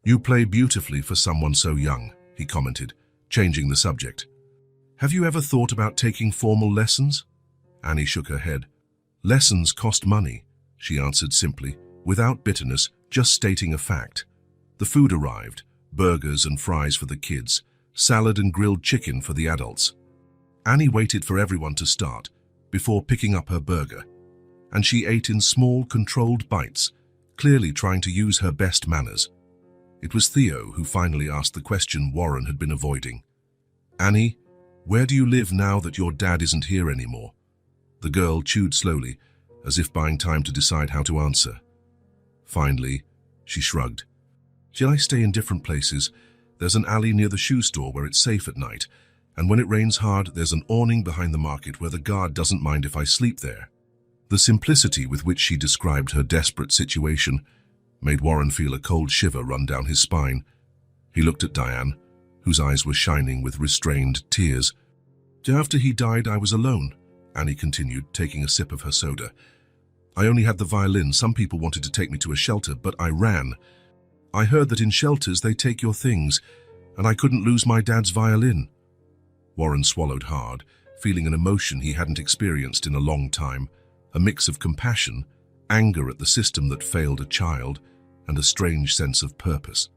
You play beautifully for someone so young, he commented, changing the subject. Have you ever thought about taking formal lessons? Annie shook her head. Lessons cost money, she answered simply, without bitterness, just stating a fact. The food arrived, burgers and fries for the kids, salad and grilled chicken for the adults. Annie waited for everyone to start before picking up her burger, and she ate in small, controlled bites, clearly trying to use her best manners. It was Theo who finally asked the question Warren had been avoiding. Annie, where do you live now that your dad isn't here anymore? The girl chewed slowly, as if buying time to decide how to answer. Finally, she shrugged. Shall I stay in different places? There's an alley near the shoe store where it's safe at night, and when it rains hard, there's an awning behind the market where the guard doesn't mind if I sleep there. The simplicity with which she described her desperate situation made Warren feel a cold shiver run down his spine. He looked at Diane, whose eyes were shining with restrained tears. After he died, I was alone, Annie continued, taking a sip of her soda. I only had the violin. Some people wanted to take me to a shelter, but I ran. I heard that in shelters they take your things, and I couldn't lose my dad's violin. Warren swallowed hard, feeling an emotion he hadn't experienced in a long time, a mix of compassion, anger at the system that failed a child, and a strange sense of purpose.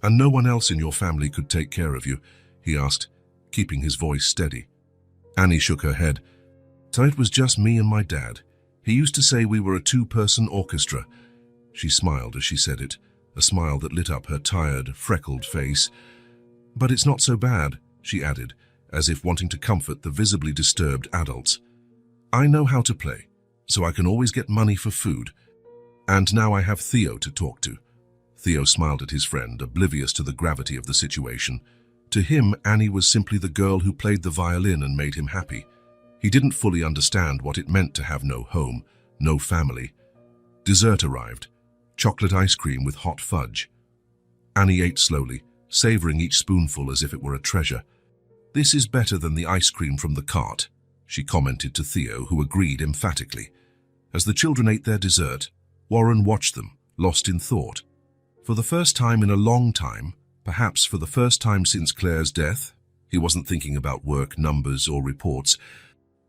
And no one else in your family could take care of you, he asked, keeping his voice steady. Annie shook her head. So it was just me and my dad. He used to say we were a two-person orchestra. She smiled as she said it, a smile that lit up her tired, freckled face. But it's not so bad, she added, as if wanting to comfort the visibly disturbed adults. I know how to play, so I can always get money for food. And now I have Theo to talk to. Theo smiled at his friend, oblivious to the gravity of the situation. To him, Annie was simply the girl who played the violin and made him happy. He didn't fully understand what it meant to have no home, no family. Dessert arrived, chocolate ice cream with hot fudge. Annie ate slowly, savoring each spoonful as if it were a treasure. This is better than the ice cream from the cart, she commented to Theo, who agreed emphatically. As the children ate their dessert, Warren watched them, lost in thought. For the first time in a long time, perhaps for the first time since Claire's death, he wasn't thinking about work, numbers, or reports.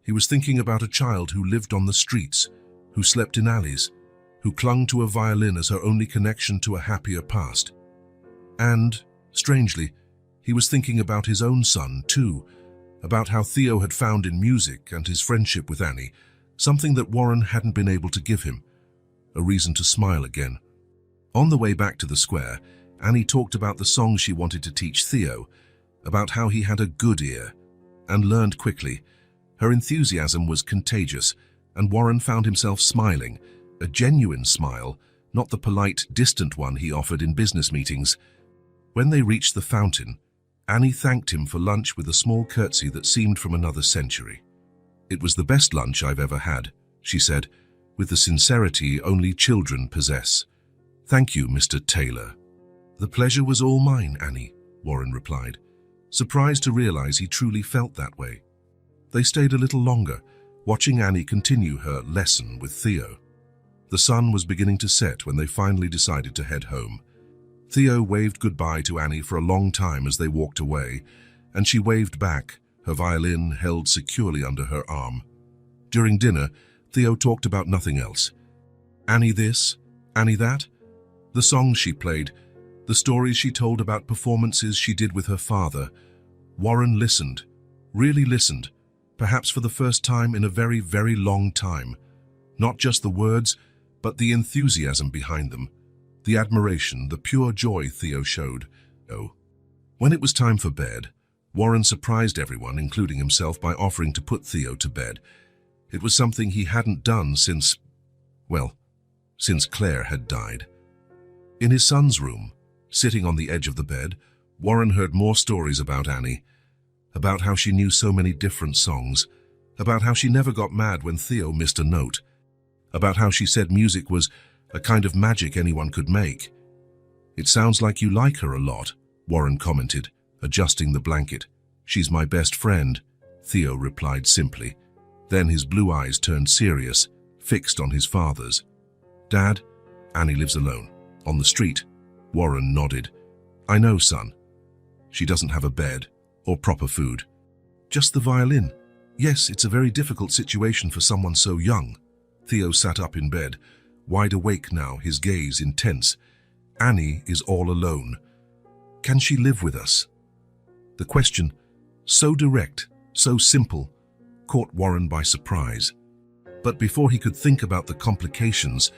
He was thinking about a child who lived on the streets, who slept in alleys, who clung to a violin as her only connection to a happier past. And, strangely, he was thinking about his own son, too, about how Theo had found in music and his friendship with Annie something that Warren hadn't been able to give him, a reason to smile again. On the way back to the square, Annie talked about the songs she wanted to teach Theo, about how he had a good ear, and learned quickly. Her enthusiasm was contagious, and Warren found himself smiling, a genuine smile, not the polite, distant one he offered in business meetings. When they reached the fountain, Annie thanked him for lunch with a small curtsy that seemed from another century. It was the best lunch I've ever had, she said, with the sincerity only children possess. Thank you, Mr. Taylor. The pleasure was all mine, Annie, Warren replied, surprised to realize he truly felt that way. They stayed a little longer, watching Annie continue her lesson with Theo. The sun was beginning to set when they finally decided to head home. Theo waved goodbye to Annie for a long time as they walked away, and she waved back, her violin held securely under her arm. During dinner, Theo talked about nothing else. Annie this, Annie that, the songs she played, the stories she told about performances she did with her father. Warren listened, really listened, perhaps for the first time in a very, very long time. Not just the words, but the enthusiasm behind them, the admiration, the pure joy Theo showed. Oh. When it was time for bed, Warren surprised everyone, including himself, by offering to put Theo to bed. It was something he hadn't done since Claire had died. In his son's room, sitting on the edge of the bed, Warren heard more stories about Annie, about how she knew so many different songs, about how she never got mad when Theo missed a note, about how she said music was a kind of magic anyone could make. It sounds like you like her a lot, Warren commented, adjusting the blanket. She's my best friend, Theo replied simply. Then his blue eyes turned serious, fixed on his father's. "Dad, Annie lives alone. On the street." Warren nodded. "I know, son. She doesn't have a bed or proper food. Just the violin. Yes, it's a very difficult situation for someone so young." Theo sat up in bed, wide awake now, his gaze intense. "Annie is all alone. Can she live with us?" The question, so direct, so simple, caught Warren by surprise. But before he could think about the complications,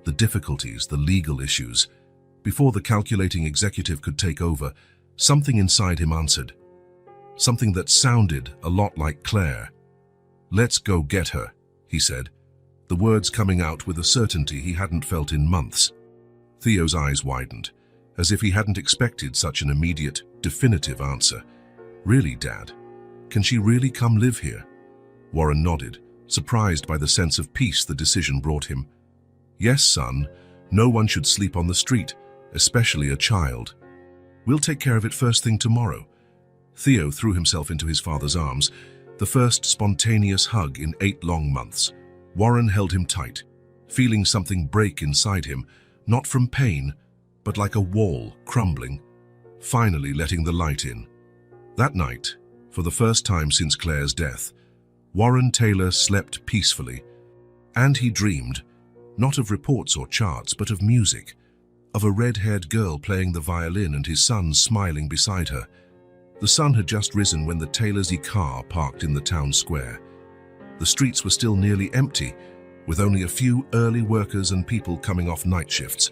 the difficulties, the legal issues, before the calculating executive could take over, something inside him answered. Something that sounded a lot like Claire. "Let's go get her," he said, the words coming out with a certainty he hadn't felt in months. Theo's eyes widened, as if he hadn't expected such an immediate, definitive answer. "Really, Dad? Can she really come live here?" Warren nodded, surprised by the sense of peace the decision brought him. "Yes, son. No one should sleep on the street, especially a child. We'll take care of it first thing tomorrow." Theo threw himself into his father's arms, the first spontaneous hug in 8 long months. Warren held him tight, feeling something break inside him, not from pain, but like a wall crumbling, finally letting the light in. That night, for the first time since Claire's death, Warren Taylor slept peacefully, and he dreamed, not of reports or charts, but of music, of a red-haired girl playing the violin and his son smiling beside her. The sun had just risen when the Taylors' car parked in the town square. The streets were still nearly empty, with only a few early workers and people coming off night shifts.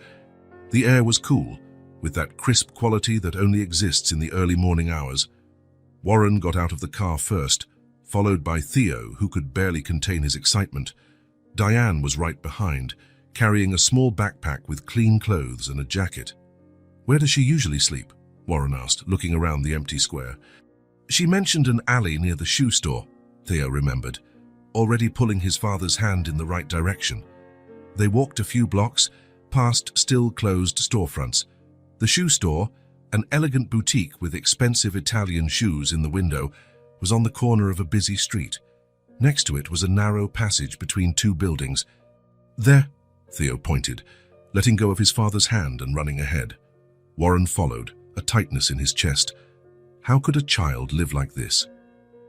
The air was cool, with that crisp quality that only exists in the early morning hours. Warren got out of the car first, followed by Theo, who could barely contain his excitement. Diane was right behind, carrying a small backpack with clean clothes and a jacket. "Where does she usually sleep?" Warren asked, looking around the empty square. "She mentioned an alley near the shoe store," Theo remembered, already pulling his father's hand in the right direction. They walked a few blocks, past still-closed storefronts. The shoe store, an elegant boutique with expensive Italian shoes in the window, was on the corner of a busy street. Next to it was a narrow passage between 2 buildings. "There," Theo pointed, letting go of his father's hand and running ahead. Warren followed, a tightness in his chest. How could a child live like this?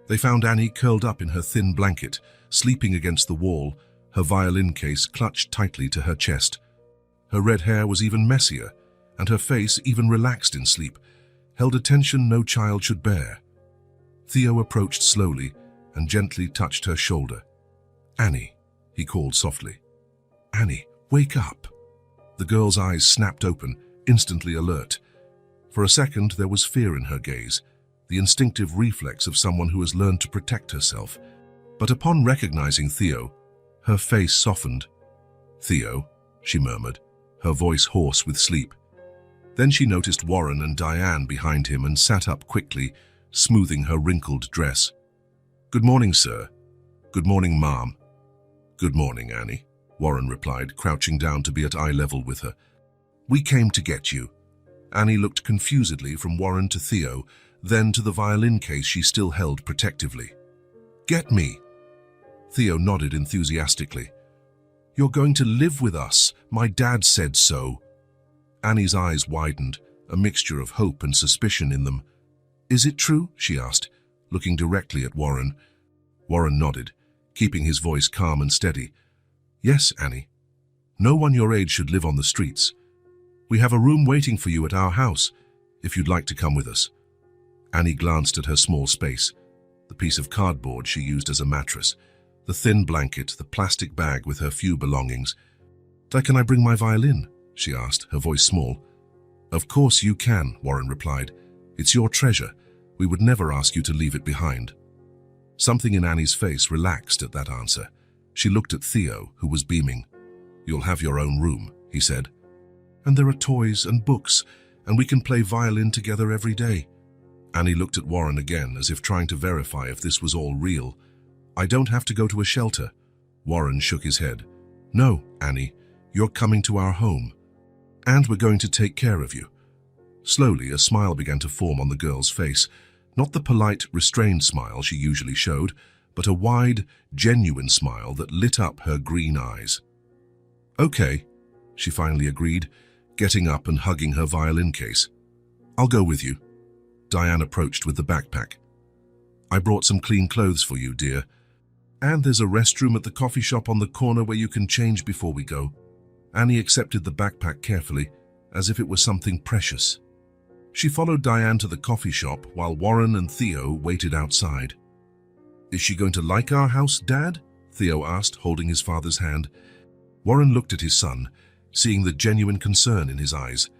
They found Annie curled up in her thin blanket, sleeping against the wall, her violin case clutched tightly to her chest. Her red hair was even messier, and her face, even relaxed in sleep, held a tension no child should bear. Theo approached slowly and gently touched her shoulder. "Annie," he called softly. "Annie, wake up." The girl's eyes snapped open, instantly alert. For a second there was fear in her gaze, the instinctive reflex of someone who has learned to protect herself. But upon recognizing Theo, her face softened. "Theo," she murmured, her voice hoarse with sleep. Then she noticed Warren and Diane behind him and sat up quickly, smoothing her wrinkled dress. "Good morning, sir." "Good morning, Mom." "Good morning, Annie," Warren replied, crouching down to be at eye level with her. "We came to get you." Annie looked confusedly from Warren to Theo, then to the violin case she still held protectively. "Get me?" Theo nodded enthusiastically. "You're going to live with us. My dad said so." Annie's eyes widened, a mixture of hope and suspicion in them. "Is it true?" she asked, looking directly at Warren. Warren nodded, keeping his voice calm and steady. "Yes, Annie. No one your age should live on the streets. We have a room waiting for you at our house, if you'd like to come with us." Annie glanced at her small space, the piece of cardboard she used as a mattress, the thin blanket, the plastic bag with her few belongings. Can I bring my violin?" she asked, her voice small. "Of course you can," Warren replied. "It's your treasure. We would never ask you to leave it behind." Something in Annie's face relaxed at that answer. She looked at Theo, who was beaming. "You'll have your own room," he said. "And there are toys and books, and we can play violin together every day." Annie looked at Warren again, as if trying to verify if this was all real. "I don't have to go to a shelter." Warren shook his head. "No, Annie, you're coming to our home. And we're going to take care of you." Slowly, a smile began to form on the girl's face, not the polite, restrained smile she usually showed, but a wide, genuine smile that lit up her green eyes. "Okay," she finally agreed, getting up and hugging her violin case. "I'll go with you." Diane approached with the backpack. "I brought some clean clothes for you, dear. And there's a restroom at the coffee shop on the corner where you can change before we go." Annie accepted the backpack carefully, as if it was something precious. She followed Diane to the coffee shop while Warren and Theo waited outside. "Is she going to like our house, Dad?" Theo asked, holding his father's hand. Warren looked at his son, seeing the genuine concern in his eyes.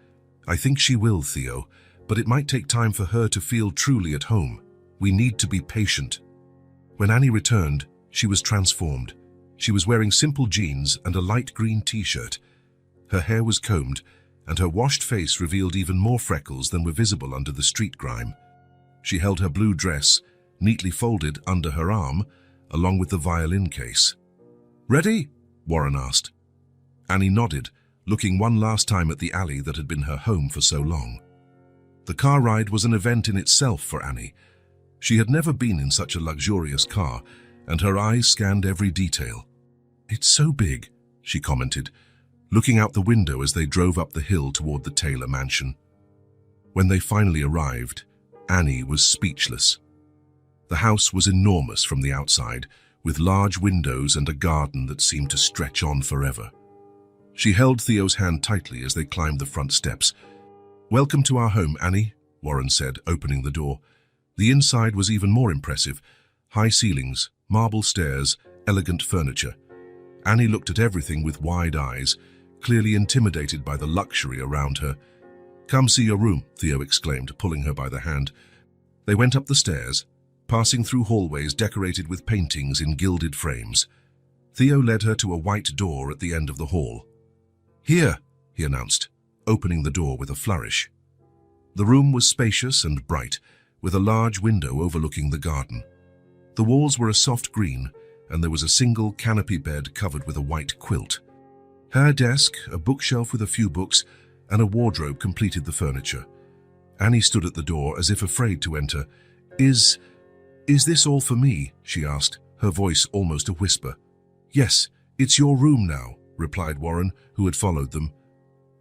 "I think she will, Theo, but it might take time for her to feel truly at home. We need to be patient." When Annie returned, she was transformed. She was wearing simple jeans and a light green t-shirt. Her hair was combed, and her washed face revealed even more freckles than were visible under the street grime. She held her blue dress, neatly folded under her arm, along with the violin case. "Ready?" Warren asked. Annie nodded, looking one last time at the alley that had been her home for so long. The car ride was an event in itself for Annie. She had never been in such a luxurious car, and her eyes scanned every detail. "It's so big," she commented, looking out the window as they drove up the hill toward the Taylor mansion. When they finally arrived, Annie was speechless. The house was enormous from the outside, with large windows and a garden that seemed to stretch on forever. She held Theo's hand tightly as they climbed the front steps. "Welcome to our home, Annie," Warren said, opening the door. The inside was even more impressive. High ceilings, marble stairs, elegant furniture. Annie looked at everything with wide eyes, clearly intimidated by the luxury around her. "Come see your room," Theo exclaimed, pulling her by the hand. They went up the stairs, passing through hallways decorated with paintings in gilded frames. Theo led her to a white door at the end of the hall. "Here," he announced, opening the door with a flourish. The room was spacious and bright, with a large window overlooking the garden. The walls were a soft green, and there was a single canopy bed covered with a white quilt. Her desk, a bookshelf with a few books, and a wardrobe completed the furniture. Annie stood at the door as if afraid to enter. Is this all for me?" she asked, her voice almost a whisper. "Yes, it's your room now," replied Warren, who had followed them.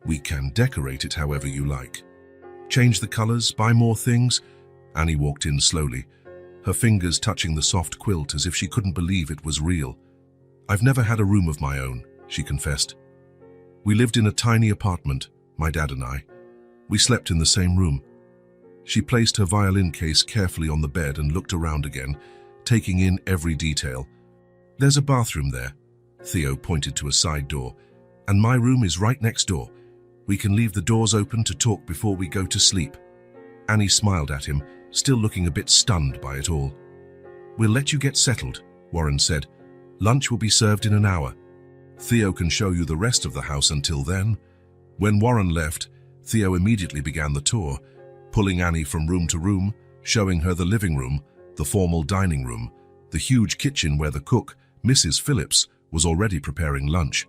"We can decorate it however you like. Change the colors, buy more things." Annie walked in slowly, her fingers touching the soft quilt as if she couldn't believe it was real. "I've never had a room of my own," she confessed. "We lived in a tiny apartment, my dad and I. We slept in the same room." She placed her violin case carefully on the bed and looked around again, taking in every detail. "There's a bathroom there," Theo pointed to a side door, "and my room is right next door. We can leave the doors open to talk before we go to sleep." Annie smiled at him, still looking a bit stunned by it all. "We'll let you get settled," Warren said. "Lunch will be served in an hour. Theo can show you the rest of the house until then." When Warren left, Theo immediately began the tour, pulling Annie from room to room, showing her the living room, the formal dining room, the huge kitchen where the cook, Mrs. Phillips, was already preparing lunch.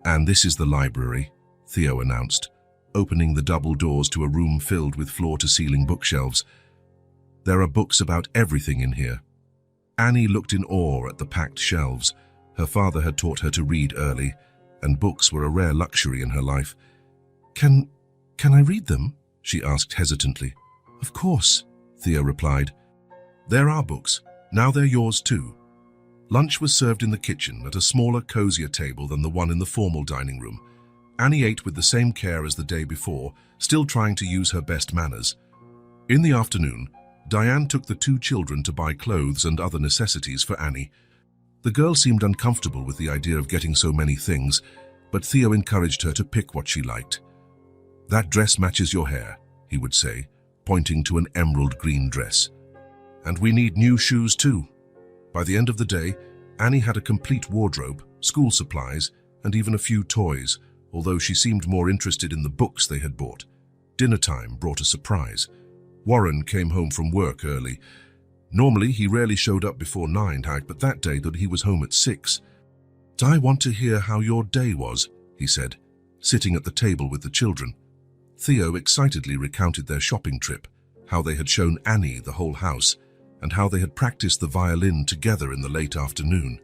"And this is the library," Theo announced, opening the double doors to a room filled with floor-to-ceiling bookshelves. "There are books about everything in here." Annie looked in awe at the packed shelves. Her father had taught her to read early, and books were a rare luxury in her life. Can I read them?" she asked hesitantly. "Of course," Theo replied. "There are books. Now they're yours too." Lunch was served in the kitchen at a smaller, cozier table than the one in the formal dining room. Annie ate with the same care as the day before, still trying to use her best manners. In the afternoon, Diane took the two children to buy clothes and other necessities for Annie. The girl seemed uncomfortable with the idea of getting so many things, but Theo encouraged her to pick what she liked. "That dress matches your hair," he would say, pointing to an emerald green dress. "And we need new shoes too." By the end of the day, Annie had a complete wardrobe, school supplies, and even a few toys, although she seemed more interested in the books they had bought. Dinner time brought a surprise. Warren came home from work early. Normally, he rarely showed up before 9, but that day that he was home at 6. "I want to hear how your day was," he said, sitting at the table with the children. Theo excitedly recounted their shopping trip, how they had shown Annie the whole house, and how they had practiced the violin together in the late afternoon.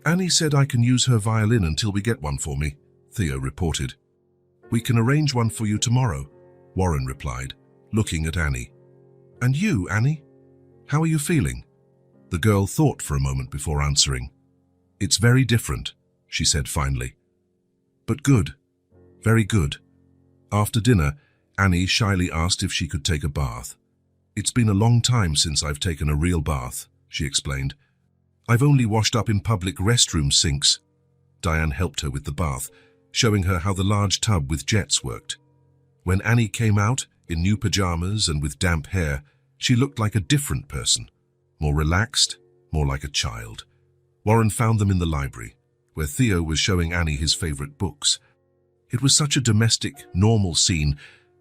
"Annie said I can use her violin until we get one for me," Theo reported. "We can arrange one for you tomorrow," Warren replied, looking at Annie. "And you, Annie? How are you feeling?" The girl thought for a moment before answering. "It's very different," she said finally. "But good. Very good." After dinner, Annie shyly asked if she could take a bath. "It's been a long time since I've taken a real bath," she explained. "I've only washed up in public restroom sinks." Diane helped her with the bath, showing her how the large tub with jets worked. When Annie came out, in new pajamas and with damp hair, she looked like a different person. More relaxed, more like a child. Warren found them in the library, where Theo was showing Annie his favorite books. It was such a domestic, normal scene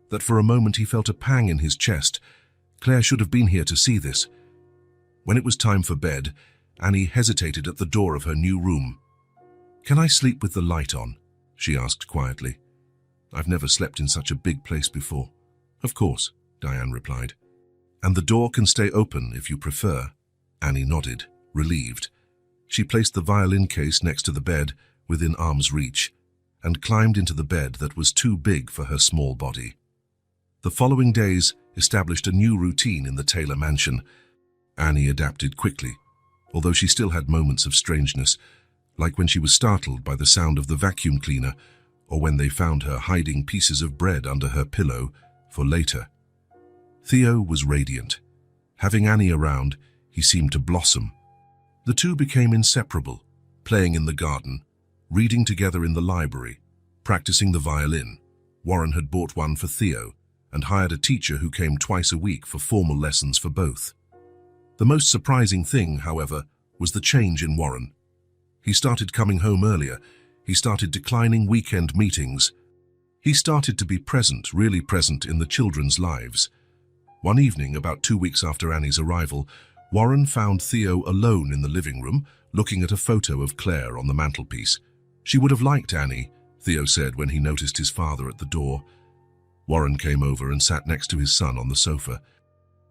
that for a moment he felt a pang in his chest. Claire should have been here to see this. When it was time for bed, Annie hesitated at the door of her new room. "Can I sleep with the light on?" she asked quietly. "I've never slept in such a big place before." "Of course," Diane replied. "And the door can stay open if you prefer." Annie nodded, relieved. She placed the violin case next to the bed, within arm's reach, and climbed into the bed that was too big for her small body. The following days established a new routine in the Taylor mansion. Annie adapted quickly, although she still had moments of strangeness, like when she was startled by the sound of the vacuum cleaner, or when they found her hiding pieces of bread under her pillow for later. Theo was radiant. Having Annie around, he seemed to blossom. The two became inseparable, playing in the garden, reading together in the library, practicing the violin. Warren had bought one for Theo and hired a teacher who came twice a week for formal lessons for both. The most surprising thing, however, was the change in Warren. He started coming home earlier. He started declining weekend meetings. He started to be present, really present in the children's lives. One evening, about 2 weeks after Annie's arrival, Warren found Theo alone in the living room, looking at a photo of Claire on the mantelpiece. "She would have liked Annie," Theo said when he noticed his father at the door. Warren came over and sat next to his son on the sofa.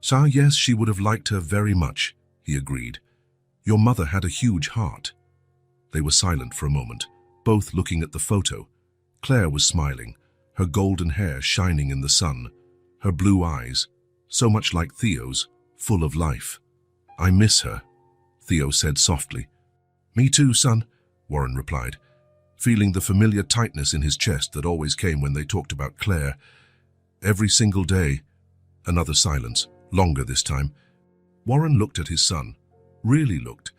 "So yes, she would have liked her very much," he agreed. "Your mother had a huge heart." They were silent for a moment, both looking at the photo. Claire was smiling, her golden hair shining in the sun, her blue eyes, so much like Theo's, full of life. "I miss her," Theo said softly. "Me too, son," Warren replied, feeling the familiar tightness in his chest that always came when they talked about Claire. Every single day. Another silence, longer this time. Warren looked at his son, really looked,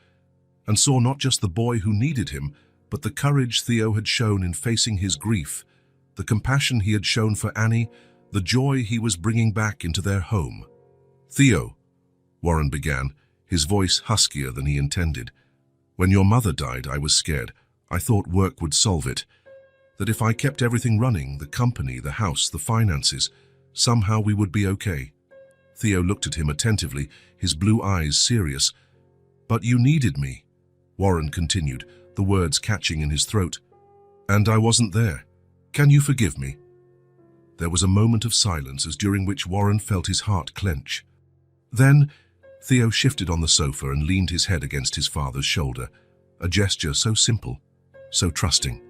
and saw not just the boy who needed him, but the courage Theo had shown in facing his grief, the compassion he had shown for Annie, the joy he was bringing back into their home. "Theo," Warren began, his voice huskier than he intended. "When your mother died, I was scared. I thought work would solve it. That if I kept everything running, the company, the house, the finances, somehow we would be okay." Theo looked at him attentively, his blue eyes serious. "But you needed me," Warren continued, the words catching in his throat. "And I wasn't there. Can you forgive me?" There was a moment of silence, as during which Warren felt his heart clench. Then Theo shifted on the sofa and leaned his head against his father's shoulder, a gesture so simple, so trusting.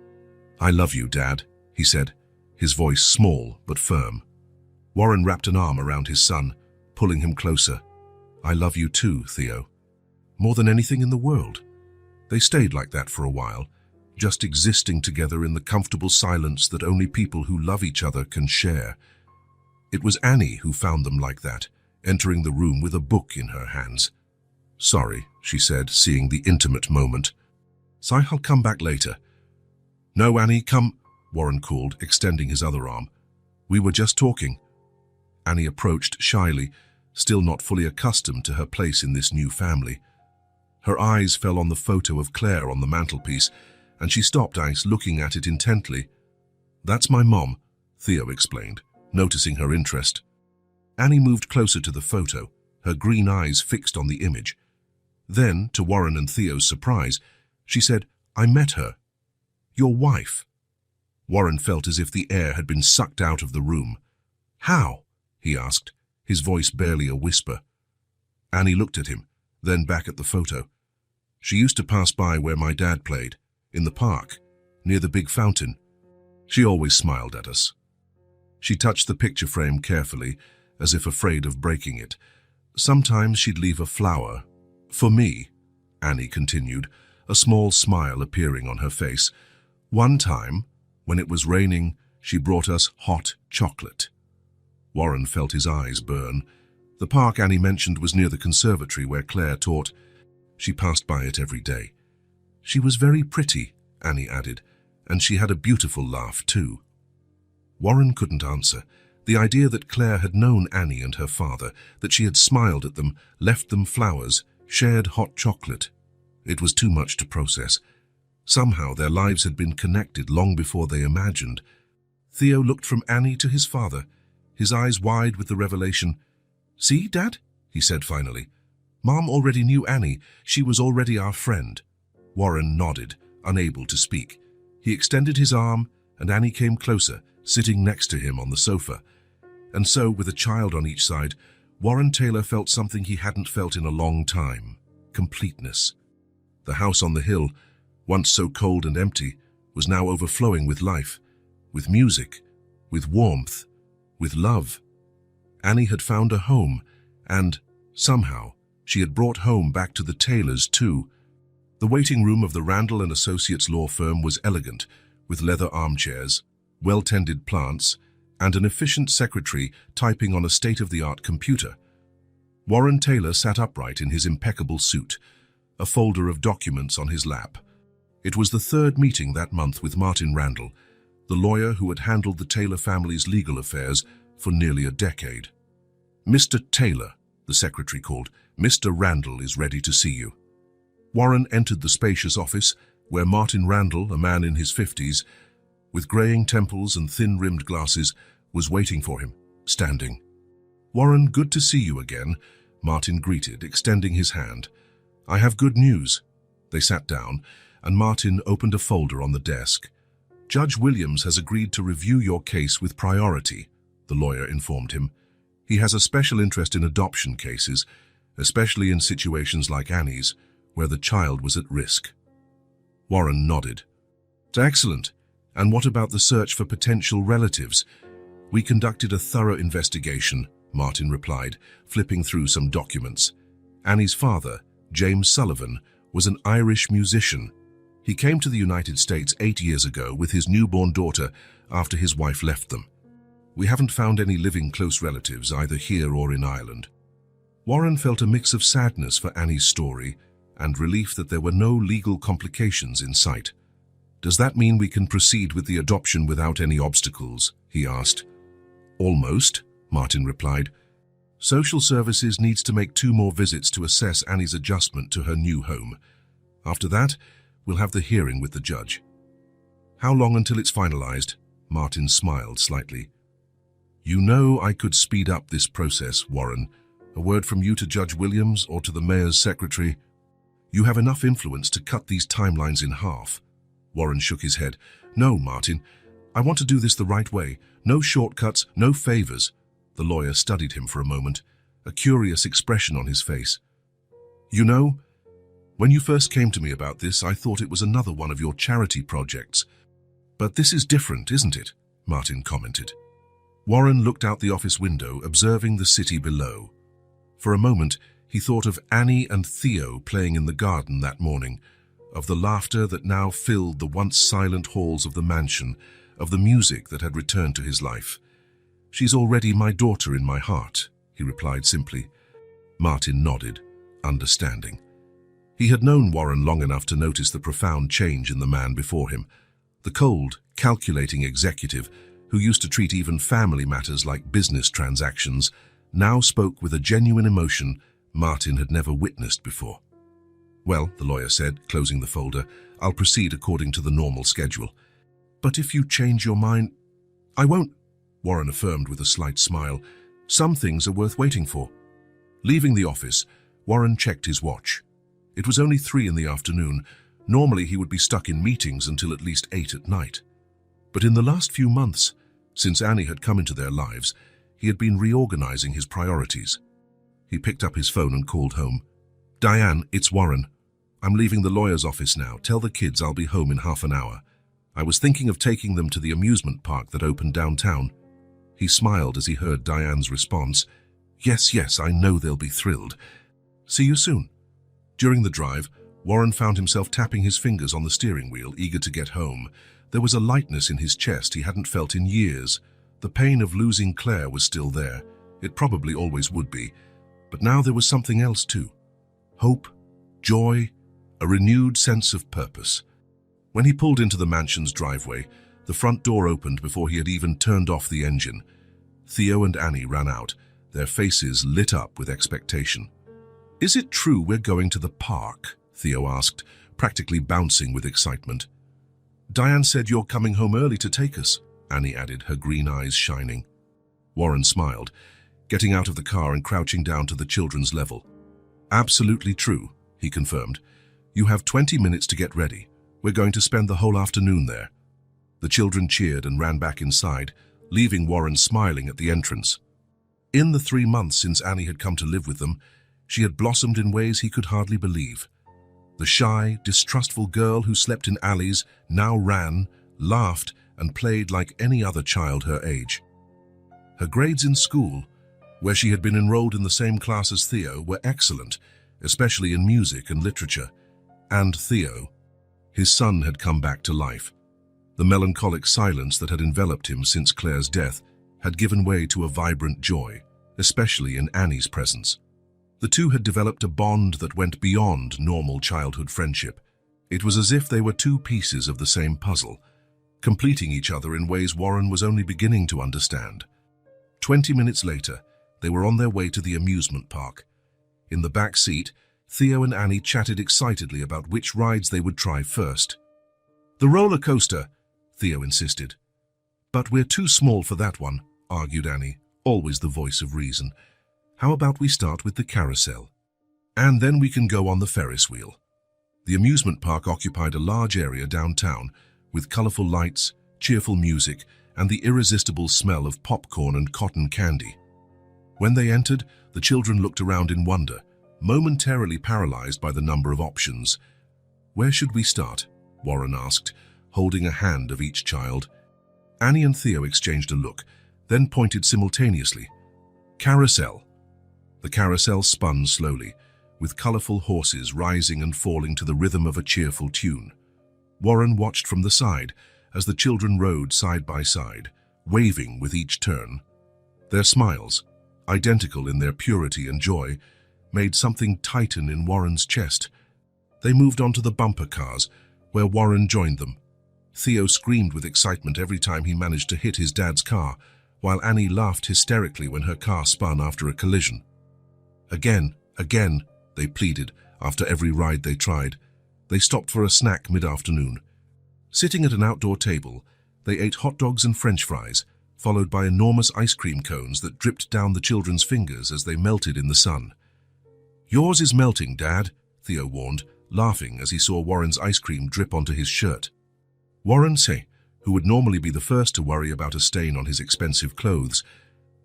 "I love you, Dad," he said, his voice small but firm. Warren wrapped an arm around his son, pulling him closer. "I love you too, Theo. More than anything in the world." They stayed like that for a while, just existing together in the comfortable silence that only people who love each other can share. It was Annie who found them like that, entering the room with a book in her hands. "Sorry," she said, seeing the intimate moment. "So I'll come back later." "No, Annie, come," Warren called, extending his other arm. "We were just talking." Annie approached shyly, still not fully accustomed to her place in this new family. Her eyes fell on the photo of Claire on the mantelpiece, and she stopped looking at it intently. "That's my mom," Theo explained, noticing her interest. Annie moved closer to the photo, her green eyes fixed on the image. Then, to Warren and Theo's surprise, she said, "I met her. Your wife." Warren felt as if the air had been sucked out of the room. "How?" he asked, his voice barely a whisper. Annie looked at him, then back at the photo. She used to pass by where my dad played, in the park, near the big fountain. She always smiled at us. She touched the picture frame carefully, as if afraid of breaking it. Sometimes she'd leave a flower. For me, Annie continued, a small smile appearing on her face. One time, when it was raining, she brought us hot chocolate. Warren felt his eyes burn. The park Annie mentioned was near the conservatory where Claire taught. She passed by it every day. She was very pretty, Annie added, and she had a beautiful laugh too. Warren couldn't answer. The idea that Claire had known Annie and her father, that she had smiled at them, left them flowers, shared hot chocolate. It was too much to process. Somehow their lives had been connected long before they imagined. Theo looked from Annie to his father, his eyes wide with the revelation. "See, Dad?" he said finally. "Mom already knew Annie. She was already our friend." Warren nodded, unable to speak. He extended his arm, and Annie came closer, sitting next to him on the sofa. And so, with a child on each side, Warren Taylor felt something he hadn't felt in a long time: completeness. The house on the hill, once so cold and empty, was now overflowing with life, with music, with warmth, with love. Annie had found a home, and, somehow, she had brought home back to the Taylors too. The waiting room of the Randall and Associates law firm was elegant, with leather armchairs, well-tended plants, and an efficient secretary typing on a state-of-the-art computer. Warren Taylor sat upright in his impeccable suit, a folder of documents on his lap. It was the third meeting that month with Martin Randall, the lawyer who had handled the Taylor family's legal affairs for nearly a decade. "Mr. Taylor," the secretary called, "Mr. Randall is ready to see you." Warren entered the spacious office, where Martin Randall, a man in his 50s, with graying temples and thin-rimmed glasses, was waiting for him, standing. "Warren, good to see you again," Martin greeted, extending his hand. "I have good news." They sat down, and Martin opened a folder on the desk. "Judge Williams has agreed to review your case with priority," the lawyer informed him. "He has a special interest in adoption cases, especially in situations like Annie's, where the child was at risk." Warren nodded. "Excellent. And what about the search for potential relatives?" "We conducted a thorough investigation," Martin replied, flipping through some documents. "Annie's father, James Sullivan, was an Irish musician. He came to the United States 8 years ago with his newborn daughter after his wife left them. We haven't found any living close relatives, either here or in Ireland." Warren felt a mix of sadness for Annie's story and relief that there were no legal complications in sight. "Does that mean we can proceed with the adoption without any obstacles?" he asked. "Almost," Martin replied. "Social Services needs to make 2 more visits to assess Annie's adjustment to her new home. After that, we'll have the hearing with the judge." "How long until it's finalized?" Martin smiled slightly. "You know I could speed up this process, Warren. A word from you to Judge Williams or to the mayor's secretary. You have enough influence to cut these timelines in half." Warren shook his head. "No, Martin. I want to do this the right way. No shortcuts, no favors." The lawyer studied him for a moment, a curious expression on his face. "You know, when you first came to me about this, I thought it was another one of your charity projects. But this is different, isn't it?" Martin commented. Warren looked out the office window, observing the city below. For a moment, he thought of Annie and Theo playing in the garden that morning, of the laughter that now filled the once silent halls of the mansion, of the music that had returned to his life. "She's already my daughter in my heart," he replied simply. Martin nodded, understanding. He had known Warren long enough to notice the profound change in the man before him. The cold, calculating executive, who used to treat even family matters like business transactions, now spoke with a genuine emotion Martin had never witnessed before. "Well," the lawyer said, closing the folder, "I'll proceed according to the normal schedule." "But if you change your mind—" "I won't," Warren affirmed with a slight smile. "Some things are worth waiting for." Leaving the office, Warren checked his watch. It was only 3 in the afternoon. Normally he would be stuck in meetings until at least 8 at night. But in the last few months, since Annie had come into their lives, he had been reorganizing his priorities. He picked up his phone and called home. "Diane, it's Warren. I'm leaving the lawyer's office now. Tell the kids I'll be home in half an hour. I was thinking of taking them to the amusement park that opened downtown." He smiled as he heard Diane's response. Yes, I know they'll be thrilled. See you soon." During the drive, Warren found himself tapping his fingers on the steering wheel, eager to get home. There was a lightness in his chest he hadn't felt in years. The pain of losing Claire was still there. It probably always would be. But now there was something else too. Hope, joy, a renewed sense of purpose. When he pulled into the mansion's driveway, the front door opened before he had even turned off the engine. Theo and Annie ran out, their faces lit up with expectation. "Is it true we're going to the park?" Theo asked, practically bouncing with excitement. "Diane said you're coming home early to take us," Annie added, her green eyes shining. Warren smiled, getting out of the car and crouching down to the children's level. "Absolutely true," he confirmed. "You have 20 minutes to get ready. We're going to spend the whole afternoon there." The children cheered and ran back inside, leaving Warren smiling at the entrance. In the 3 months since Annie had come to live with them, she had blossomed in ways he could hardly believe. The shy, distrustful girl who slept in alleys now ran, laughed, and played like any other child her age. Her grades in school, where she had been enrolled in the same class as Theo, were excellent, especially in music and literature. And Theo, his son, had come back to life. The melancholic silence that had enveloped him since Claire's death had given way to a vibrant joy, especially in Annie's presence. The two had developed a bond that went beyond normal childhood friendship. It was as if they were two pieces of the same puzzle, completing each other in ways Warren was only beginning to understand. 20 minutes later, they were on their way to the amusement park. In the back seat, Theo and Annie chatted excitedly about which rides they would try first. "The roller coaster," Theo insisted. "But we're too small for that one," argued Annie, always the voice of reason. "How about we start with the carousel? And then we can go on the Ferris wheel." The amusement park occupied a large area downtown, with colorful lights, cheerful music, and the irresistible smell of popcorn and cotton candy. When they entered, the children looked around in wonder, momentarily paralyzed by the number of options. "Where should we start?" Warren asked, holding a hand of each child. Annie and Theo exchanged a look, then pointed simultaneously. "Carousel." The carousel spun slowly, with colorful horses rising and falling to the rhythm of a cheerful tune. Warren watched from the side as the children rode side by side, waving with each turn. Their smiles, identical in their purity and joy, made something tighten in Warren's chest. They moved on to the bumper cars, where Warren joined them. Theo screamed with excitement every time he managed to hit his dad's car, while Annie laughed hysterically when her car spun after a collision. Again, they pleaded after every ride they tried. They stopped for a snack mid-afternoon. Sitting at an outdoor table, they ate hot dogs and French fries, followed by enormous ice cream cones that dripped down the children's fingers as they melted in the sun. "Yours is melting, Dad," Theo warned, laughing as he saw Warren's ice cream drip onto his shirt. Warren, who would normally be the first to worry about a stain on his expensive clothes,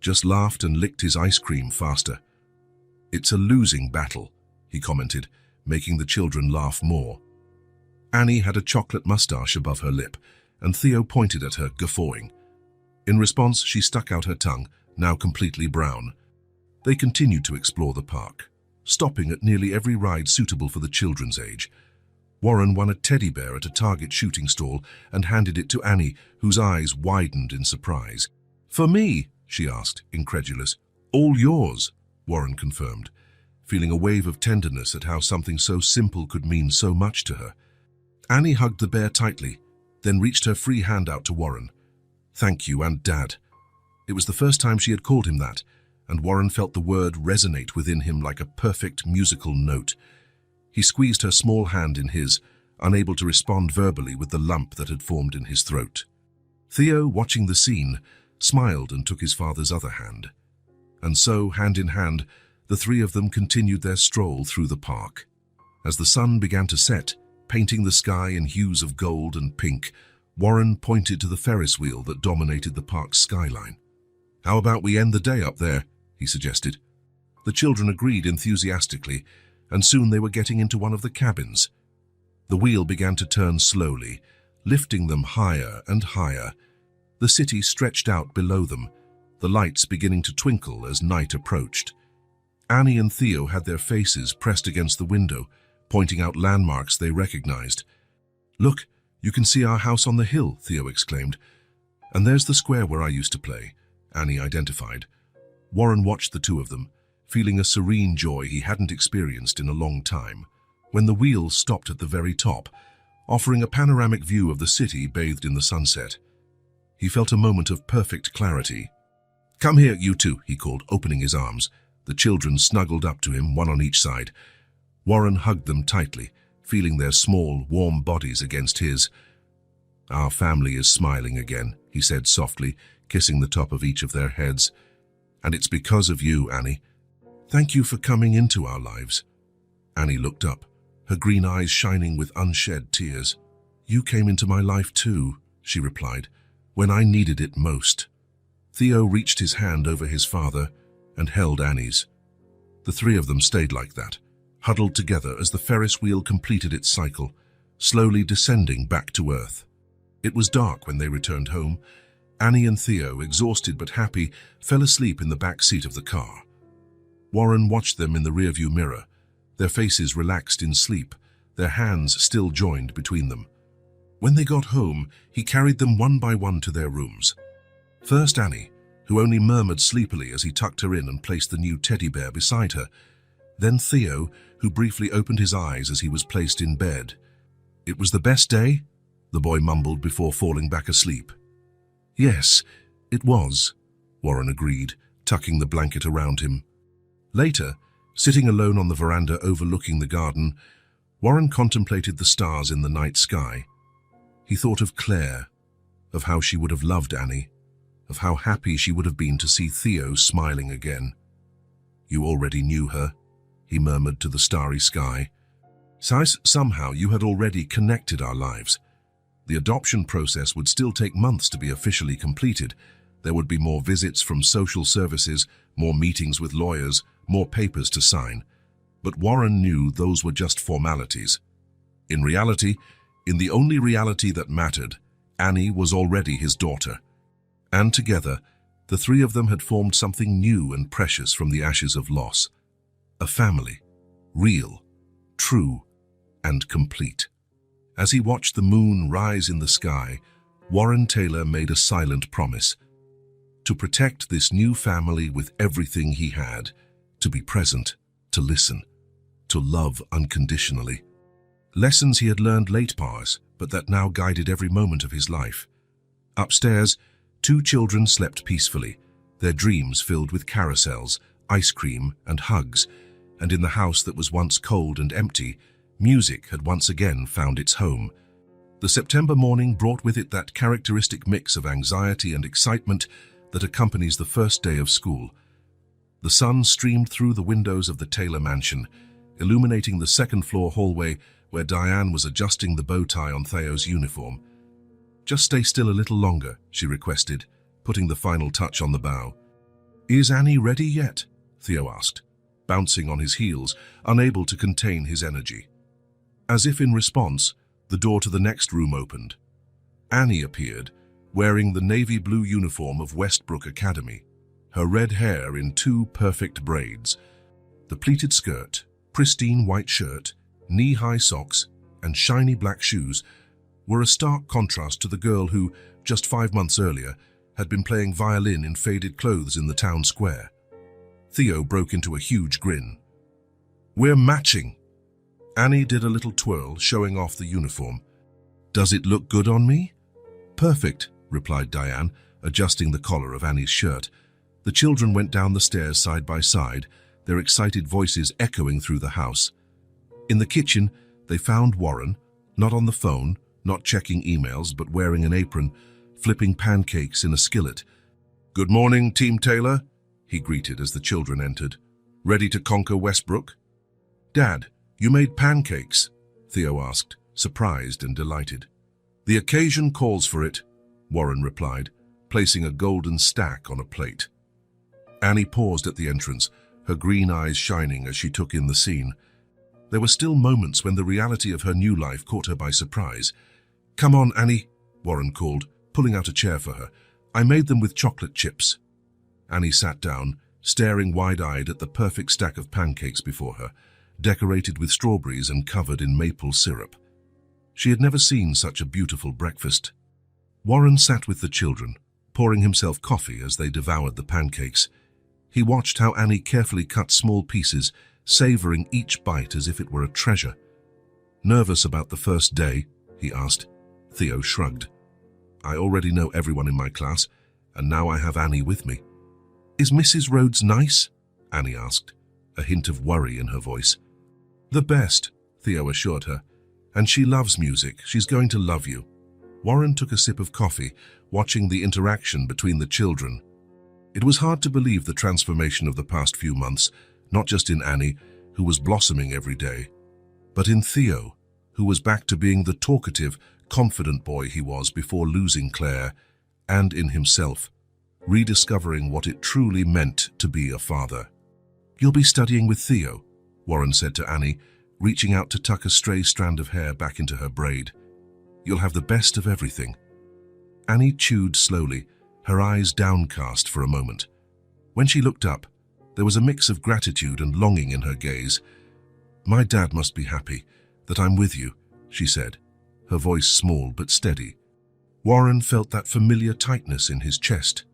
just laughed and licked his ice cream faster. "It's a losing battle," he commented, making the children laugh more. Annie had a chocolate mustache above her lip, and Theo pointed at her, guffawing. In response, she stuck out her tongue, now completely brown. They continued to explore the park, stopping at nearly every ride suitable for the children's age. Warren won a teddy bear at a Target shooting stall and handed it to Annie, whose eyes widened in surprise. "For me?" she asked, incredulous. "All yours," Warren confirmed, feeling a wave of tenderness at how something so simple could mean so much to her. Annie hugged the bear tightly, then reached her free hand out to Warren. "Thank you, and Dad." It was the first time she had called him that, and Warren felt the word resonate within him like a perfect musical note. He squeezed her small hand in his, unable to respond verbally with the lump that had formed in his throat. Theo, watching the scene, smiled and took his father's other hand. And so, hand in hand, the three of them continued their stroll through the park. As the sun began to set, painting the sky in hues of gold and pink, Warren pointed to the Ferris wheel that dominated the park's skyline. "How about we end the day up there?" he suggested. The children agreed enthusiastically, and soon they were getting into one of the cabins. The wheel began to turn slowly, lifting them higher and higher. The city stretched out below them, the lights beginning to twinkle as night approached. Annie and Theo had their faces pressed against the window, pointing out landmarks they recognized. "Look, you can see our house on the hill," Theo exclaimed. "And there's the square where I used to play," Annie identified. Warren watched the two of them, feeling a serene joy he hadn't experienced in a long time, when the wheel stopped at the very top, offering a panoramic view of the city bathed in the sunset. He felt a moment of perfect clarity. "Come here, you two," he called, opening his arms. The children snuggled up to him, one on each side. Warren hugged them tightly, feeling their small, warm bodies against his. "Our family is smiling again," he said softly, kissing the top of each of their heads. "And it's because of you, Annie. Thank you for coming into our lives." Annie looked up, her green eyes shining with unshed tears. "You came into my life too," she replied, "when I needed it most." Theo reached his hand over his father and held Annie's. The three of them stayed like that, huddled together as the Ferris wheel completed its cycle, slowly descending back to earth. It was dark when they returned home. Annie and Theo, exhausted but happy, fell asleep in the back seat of the car. Warren watched them in the rearview mirror, their faces relaxed in sleep, their hands still joined between them. When they got home, he carried them one by one to their rooms. First Annie, who only murmured sleepily as he tucked her in and placed the new teddy bear beside her. Then Theo, who briefly opened his eyes as he was placed in bed. "It was the best day?" the boy mumbled before falling back asleep. "Yes, it was," Warren agreed, tucking the blanket around him. Later, sitting alone on the veranda overlooking the garden, Warren contemplated the stars in the night sky. He thought of Claire, of how she would have loved Annie, of how happy she would have been to see Theo smiling again. "You already knew her," he murmured to the starry sky. "Somehow you had already connected our lives. The adoption process would still take months to be officially completed. There would be more visits from social services, more meetings with lawyers, more papers to sign. But Warren knew those were just formalities. In reality, in the only reality that mattered, Annie was already his daughter. And together, the three of them had formed something new and precious from the ashes of loss. A family, real, true, and complete. As he watched the moon rise in the sky, Warren Taylor made a silent promise. To protect this new family with everything he had, to be present, to listen, to love unconditionally. Lessons he had learned late past, but that now guided every moment of his life. Upstairs, two children slept peacefully, their dreams filled with carousels, ice cream, and hugs, and in the house that was once cold and empty, music had once again found its home. The September morning brought with it that characteristic mix of anxiety and excitement that accompanies the first day of school. The sun streamed through the windows of the Taylor mansion, illuminating the second-floor hallway where Diane was adjusting the bow tie on Theo's uniform. "Just stay still a little longer," she requested, putting the final touch on the bow. "Is Annie ready yet?" Theo asked, bouncing on his heels, unable to contain his energy. As if in response, the door to the next room opened. Annie appeared, wearing the navy blue uniform of Westbrook Academy, her red hair in two perfect braids. The pleated skirt, pristine white shirt, knee-high socks, and shiny black shoes were a stark contrast to the girl who, just 5 months earlier, had been playing violin in faded clothes in the town square. Theo broke into a huge grin. "We're matching." Annie did a little twirl, showing off the uniform. "Does it look good on me?" "Perfect," replied Diane, adjusting the collar of Annie's shirt. The children went down the stairs side by side, their excited voices echoing through the house. In the kitchen, they found Warren, not on the phone, not checking emails, but wearing an apron, flipping pancakes in a skillet. "Good morning, Team Taylor," he greeted as the children entered. "Ready to conquer Westbrook?" "Dad, you made pancakes?" Theo asked, surprised and delighted. "The occasion calls for it," Warren replied, placing a golden stack on a plate. Annie paused at the entrance, her green eyes shining as she took in the scene. There were still moments when the reality of her new life caught her by surprise. "Come on, Annie," Warren called, pulling out a chair for her. "I made them with chocolate chips." Annie sat down, staring wide-eyed at the perfect stack of pancakes before her, decorated with strawberries and covered in maple syrup. She had never seen such a beautiful breakfast. Warren sat with the children, pouring himself coffee as they devoured the pancakes. He watched how Annie carefully cut small pieces, savoring each bite as if it were a treasure. "Nervous about the first day?" he asked. Theo shrugged. "I already know everyone in my class, and now I have Annie with me." "Is Mrs. Rhodes nice?" Annie asked, a hint of worry in her voice. "The best," Theo assured her. "And she loves music. She's going to love you." Warren took a sip of coffee, watching the interaction between the children. It was hard to believe the transformation of the past few months, not just in Annie, who was blossoming every day, but in Theo, who was back to being the talkative, confident boy he was before losing Claire, and in himself, rediscovering what it truly meant to be a father. "You'll be studying with Theo," Warren said to Annie, reaching out to tuck a stray strand of hair back into her braid. "You'll have the best of everything." Annie chewed slowly, her eyes downcast for a moment. When she looked up, there was a mix of gratitude and longing in her gaze. "My dad must be happy that I'm with you," she said, her voice small but steady. Warren felt that familiar tightness in his chest.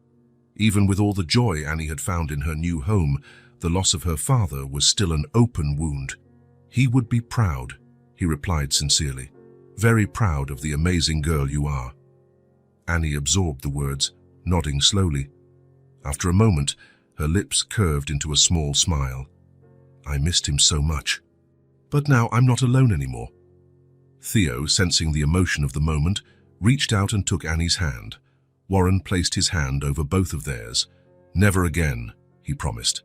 Even with all the joy Annie had found in her new home, the loss of her father was still an open wound. "He would be proud," he replied sincerely. "Very proud of the amazing girl you are." Annie absorbed the words, nodding slowly. After a moment, her lips curved into a small smile. "I missed him so much. But now I'm not alone anymore." Theo, sensing the emotion of the moment, reached out and took Annie's hand. Warren placed his hand over both of theirs. "Never again," he promised.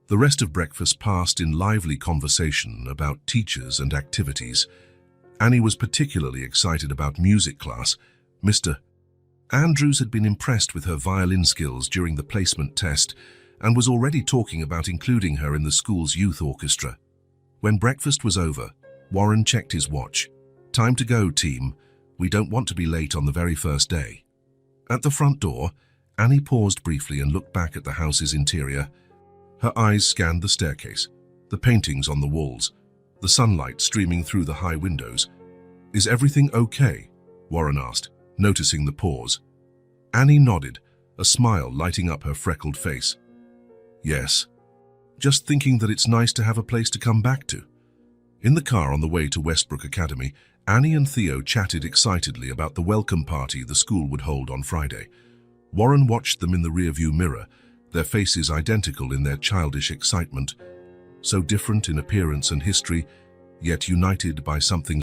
The rest of breakfast passed in lively conversation about teachers and activities. Annie was particularly excited about music class. Mr. Andrews had been impressed with her violin skills during the placement test and was already talking about including her in the school's youth orchestra. When breakfast was over, Warren checked his watch. "Time to go, team. We don't want to be late on the very first day." At the front door, Annie paused briefly and looked back at the house's interior. Her eyes scanned the staircase, the paintings on the walls, the sunlight streaming through the high windows. "Is everything okay?" Warren asked, noticing the pause. Annie nodded, a smile lighting up her freckled face. "Yes. Just thinking that it's nice to have a place to come back to." In the car on the way to Westbrook Academy, Annie and Theo chatted excitedly about the welcome party the school would hold on Friday. Warren watched them in the rearview mirror, their faces identical in their childish excitement, so different in appearance and history, yet united by something